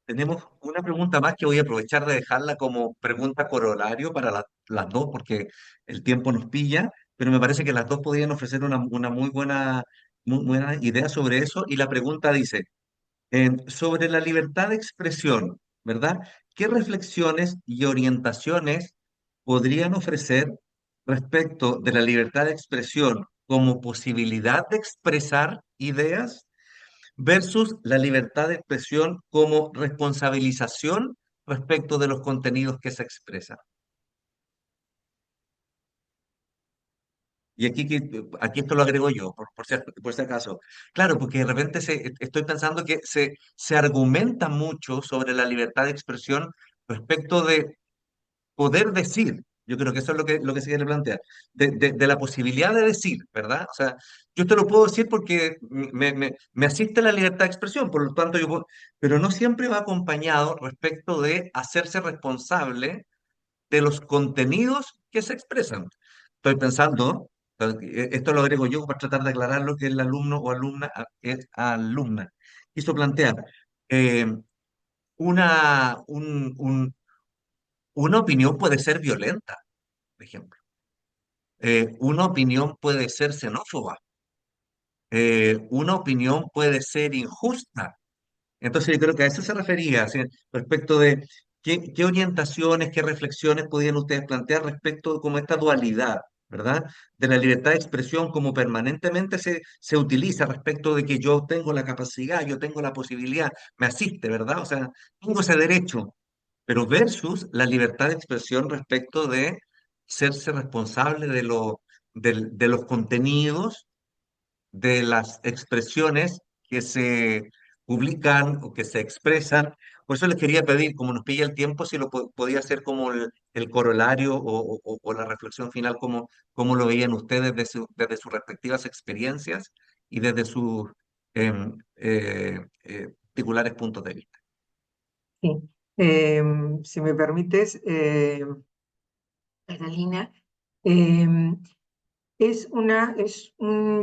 Tenemos una pregunta más que voy a aprovechar de dejarla como pregunta corolario para las dos, porque el tiempo nos pilla, pero me parece que las dos podrían ofrecer una muy buena idea sobre eso. Y la pregunta dice, sobre la libertad de expresión, ¿verdad? ¿Qué reflexiones y orientaciones podrían ofrecer respecto de la libertad de expresión como posibilidad de expresar ideas versus la libertad de expresión como responsabilización respecto de los contenidos que se expresan? Y aquí esto lo agrego yo, por si acaso. Claro, porque de repente estoy pensando que se argumenta mucho sobre la libertad de expresión respecto de poder decir. Yo creo que eso es lo que se quiere plantear, de la posibilidad de decir, ¿verdad? O sea, yo te lo puedo decir porque me asiste la libertad de expresión, por lo tanto pero no siempre va acompañado respecto de hacerse responsable de los contenidos que se expresan. Estoy pensando, esto lo agrego yo para tratar de aclarar lo que el alumno o alumna quiso plantear. Eh, una opinión puede ser violenta, por ejemplo. Una opinión puede ser xenófoba. Una opinión puede ser injusta. Entonces yo creo que a eso se refería, así, respecto de qué orientaciones, qué reflexiones podían ustedes plantear respecto de como esta dualidad, ¿verdad? De la libertad de expresión como permanentemente se utiliza respecto de que yo tengo la capacidad, yo tengo la posibilidad, me asiste, ¿verdad? O sea, tengo ese derecho, pero versus la libertad de expresión respecto de serse responsable de los contenidos de las expresiones que se publican o que se expresan. Por eso les quería pedir, como nos pilla el tiempo, si lo podía hacer como el corolario o la reflexión final, como lo veían ustedes desde sus respectivas experiencias y desde sus particulares puntos de vista. Sí. Si me permites, Catalina,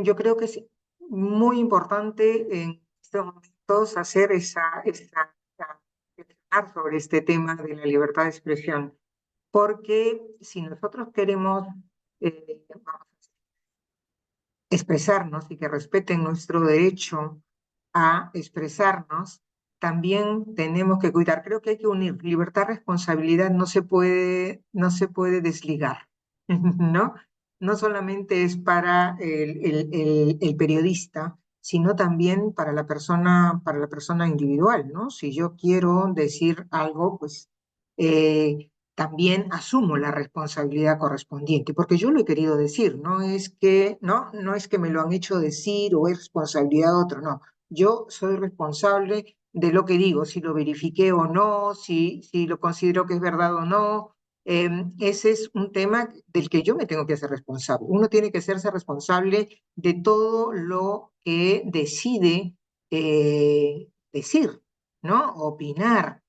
yo creo que es muy importante en estos momentos hacer reflexionar sobre este tema de la libertad de expresión, porque si nosotros queremos vamos, expresarnos y que respeten nuestro derecho a expresarnos, también tenemos que cuidar. Creo que hay que unir libertad, responsabilidad, no se puede desligar, ¿no? No solamente es para el periodista, sino también para la persona individual, ¿no? Si yo quiero decir algo, pues también asumo la responsabilidad correspondiente, porque yo lo he querido decir, no es que me lo han hecho decir o es responsabilidad de otro, no. Yo soy responsable de lo que digo, si lo verifiqué o no, si lo considero que es verdad o no. Ese es un tema del que yo me tengo que hacer responsable. Uno tiene que hacerse responsable de todo lo que decide decir, ¿no? Opinar,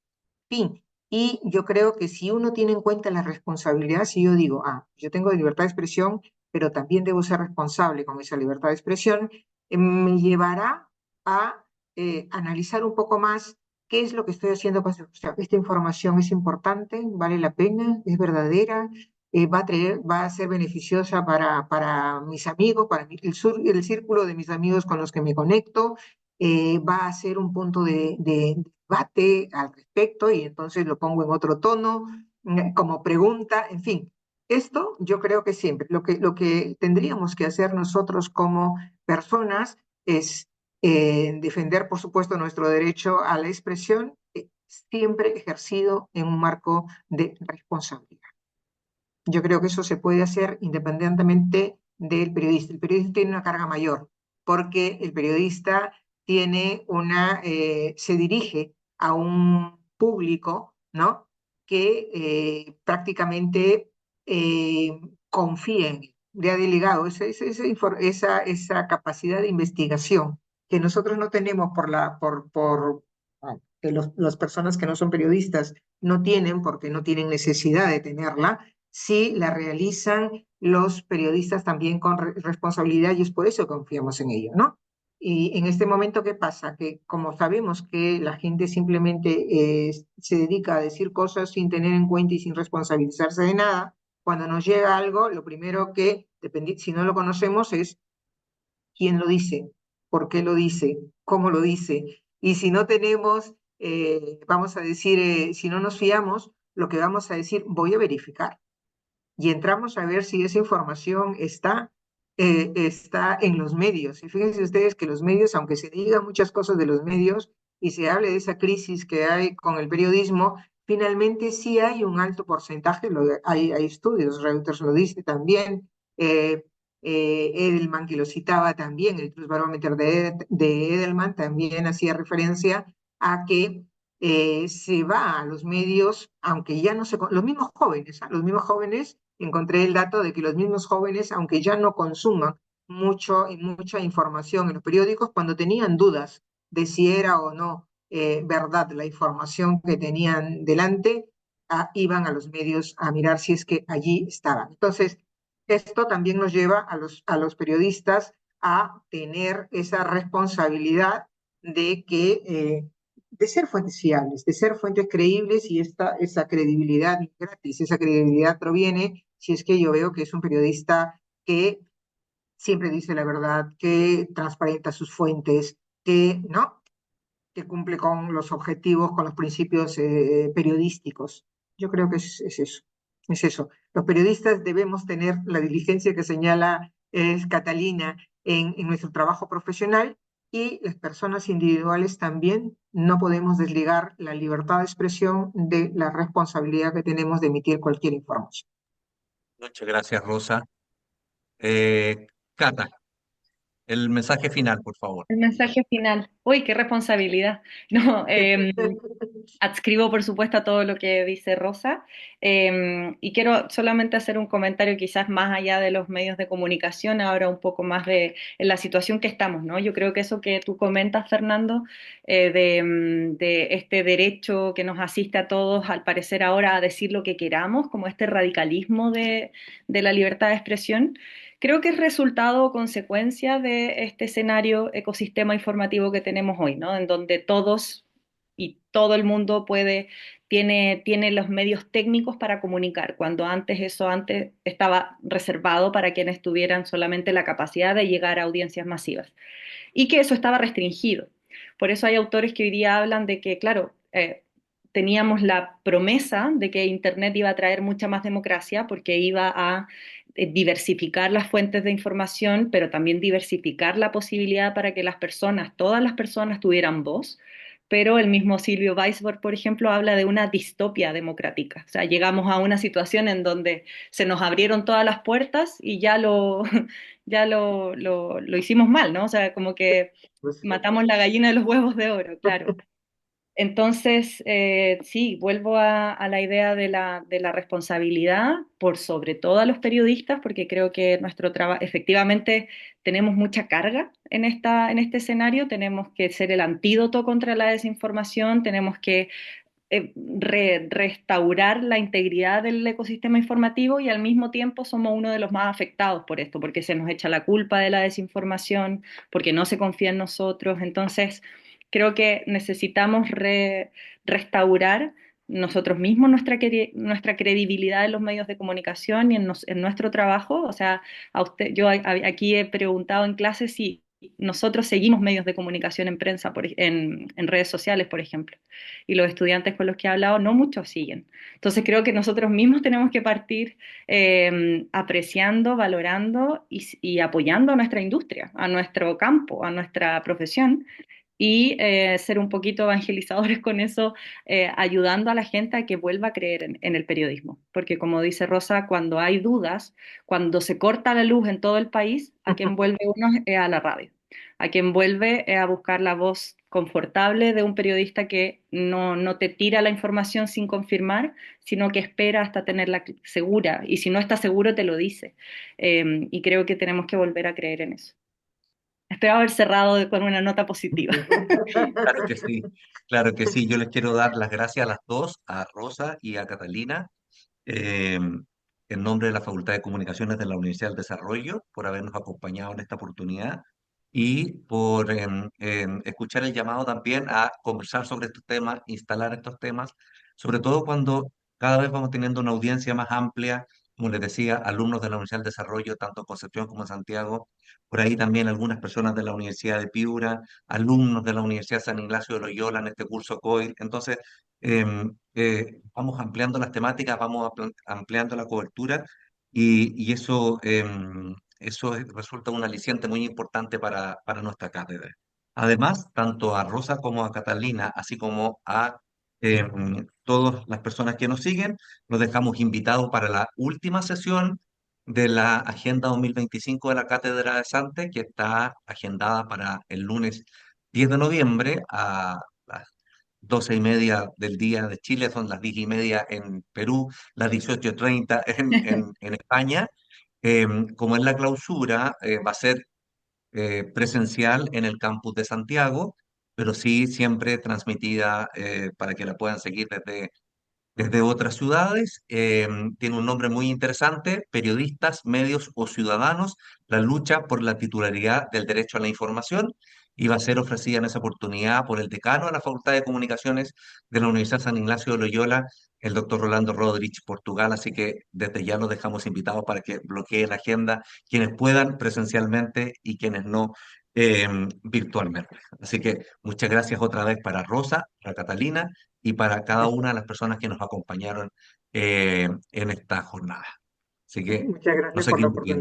fin. Y yo creo que si uno tiene en cuenta la responsabilidad, si yo digo, yo tengo libertad de expresión, pero también debo ser responsable con esa libertad de expresión, me llevará a analizar un poco más qué es lo que estoy haciendo. O sea, esta información es importante, vale la pena, es verdadera, va a ser beneficiosa para mis amigos, el círculo de mis amigos con los que me conecto, va a ser un punto de debate al respecto y entonces lo pongo en otro tono, como pregunta, en fin. Esto yo creo que siempre, lo que tendríamos que hacer nosotros como personas es defender, por supuesto, nuestro derecho a la expresión, siempre ejercido en un marco de responsabilidad. Yo creo que eso se puede hacer independientemente del periodista. El periodista tiene una carga mayor, porque el periodista se dirige a un público, ¿no? Que prácticamente confía en él. Le ha delegado esa capacidad de investigación que nosotros no tenemos que las personas que no son periodistas no tienen porque no tienen necesidad de tenerla, si la realizan los periodistas también con responsabilidad, y es por eso que confiamos en ellos, ¿no? Y en este momento, ¿qué pasa? Que como sabemos que la gente simplemente se dedica a decir cosas sin tener en cuenta y sin responsabilizarse de nada, cuando nos llega algo, lo primero que, si no lo conocemos, es quién lo dice, por qué lo dice, cómo lo dice. Y si no tenemos, vamos a decir, si no nos fiamos, lo que vamos a decir, voy a verificar y entramos a ver si esa información está en los medios. Y fíjense ustedes que los medios, aunque se digan muchas cosas de los medios y se hable de esa crisis que hay con el periodismo, finalmente sí hay un alto porcentaje, hay estudios, Reuters lo dice también, Edelman, que lo citaba también, el Trust Barometer de Edelman también hacía referencia a que se va a los medios, aunque ya no se, los mismos jóvenes, los mismos jóvenes, encontré el dato de que los mismos jóvenes, aunque ya no consuman mucha información en los periódicos, cuando tenían dudas de si era o no verdad la información que tenían delante, iban a los medios a mirar si es que allí estaban. Entonces, esto también nos lleva a los periodistas a tener esa responsabilidad de que de ser fuentes fiables, de ser fuentes creíbles, y esa credibilidad gratis, esa credibilidad proviene si es que yo veo que es un periodista que siempre dice la verdad, que transparenta sus fuentes, que, ¿no? Que cumple con los objetivos, con los principios periodísticos. Yo creo que es eso, es eso. Los periodistas debemos tener la diligencia que señala Catalina en nuestro trabajo profesional, y las personas individuales también no podemos desligar la libertad de expresión de la responsabilidad que tenemos de emitir cualquier información. Muchas gracias, Rosa. Eh, Cata, el mensaje final, por favor. El mensaje final. Uy, qué responsabilidad. No, adscribo, por supuesto, a todo lo que dice Rosa, y quiero solamente hacer un comentario quizás más allá de los medios de comunicación, ahora un poco más de en la situación que estamos, ¿no? Yo creo que eso que tú comentas, Fernando, de este derecho que nos asiste a todos, al parecer ahora, a decir lo que queramos, como este radicalismo de la libertad de expresión. Creo que es resultado o consecuencia de este escenario ecosistema informativo que tenemos hoy, ¿no? En donde todos y todo el mundo tiene los medios técnicos para comunicar, cuando antes estaba reservado para quienes tuvieran solamente la capacidad de llegar a audiencias masivas, y que eso estaba restringido. Por eso hay autores que hoy día hablan de que, claro, teníamos la promesa de que Internet iba a traer mucha más democracia porque iba a diversificar las fuentes de información, pero también diversificar la posibilidad para que las personas, todas las personas tuvieran voz. Pero el mismo Silvio Weisberg, por ejemplo, habla de una distopia democrática. O sea, llegamos a una situación en donde se nos abrieron todas las puertas y ya lo hicimos mal, ¿no? O sea, como que Pues, matamos la gallina de los huevos de oro, claro. Entonces, sí, vuelvo a la idea de la responsabilidad por sobre todo a los periodistas, porque creo que nuestro trabajo, efectivamente, tenemos mucha carga en este escenario, tenemos que ser el antídoto contra la desinformación, tenemos que restaurar la integridad del ecosistema informativo, y al mismo tiempo somos uno de los más afectados por esto, porque se nos echa la culpa de la desinformación, porque no se confía en nosotros. Entonces, creo que necesitamos restaurar nosotros mismos nuestra credibilidad en los medios de comunicación y en nuestro trabajo. O sea, aquí he preguntado en clase si nosotros seguimos medios de comunicación en prensa, en redes sociales, por ejemplo, y los estudiantes con los que he hablado, no muchos siguen. Entonces creo que nosotros mismos tenemos que partir apreciando, valorando y apoyando a nuestra industria, a nuestro campo, a nuestra profesión, y ser un poquito evangelizadores con eso, ayudando a la gente a que vuelva a creer en el periodismo. Porque como dice Rosa, cuando hay dudas, cuando se corta la luz en todo el país, a quien vuelve uno es a la radio, a quien vuelve a buscar la voz confortable de un periodista que no te tira la información sin confirmar, sino que espera hasta tenerla segura, y si no está seguro te lo dice. Y creo que tenemos que volver a creer en eso. Espero haber cerrado con una nota positiva. Claro que sí, claro que sí. Yo les quiero dar las gracias a las dos, a Rosa y a Catalina, eh, en nombre de la Facultad de Comunicaciones de la Universidad del Desarrollo, por habernos acompañado en esta oportunidad y por escuchar el llamado también a conversar sobre estos temas, instalar estos temas, sobre todo cuando cada vez vamos teniendo una audiencia más amplia, como les decía, alumnos de la Universidad del Desarrollo, tanto en Concepción como en Santiago, por ahí también algunas personas de la Universidad de Piura, alumnos de la Universidad San Ignacio de Loyola en este curso COIL. Entonces, vamos ampliando las temáticas, vamos ampliando la cobertura, y eso, resulta un aliciente muy importante para nuestra cátedra. Además, tanto a Rosa como a Catalina, así como a todas las personas que nos siguen, los dejamos invitados para la última sesión de la Agenda 2025 de la Cátedra de Sante, que está agendada para el lunes 10 de noviembre a las 12:30 del día de Chile, son las 10:30 en Perú, las 18:30 en España. Como es la clausura, va a ser presencial en el campus de Santiago, pero sí siempre transmitida para que la puedan seguir desde otras ciudades. Tiene un nombre muy interesante: Periodistas, Medios o Ciudadanos, la lucha por la titularidad del derecho a la información, y va a ser ofrecida en esa oportunidad por el decano de la Facultad de Comunicaciones de la Universidad San Ignacio de Loyola, el doctor Rolando Rodríguez Portugal. Así que desde ya los dejamos invitados para que bloqueen la agenda, quienes puedan presencialmente y quienes no, virtualmente. Así que muchas gracias otra vez para Rosa, para Catalina y para cada una de las personas que nos acompañaron en esta jornada. Así que Muchas nos gracias por la seguimos viendo. oportunidad.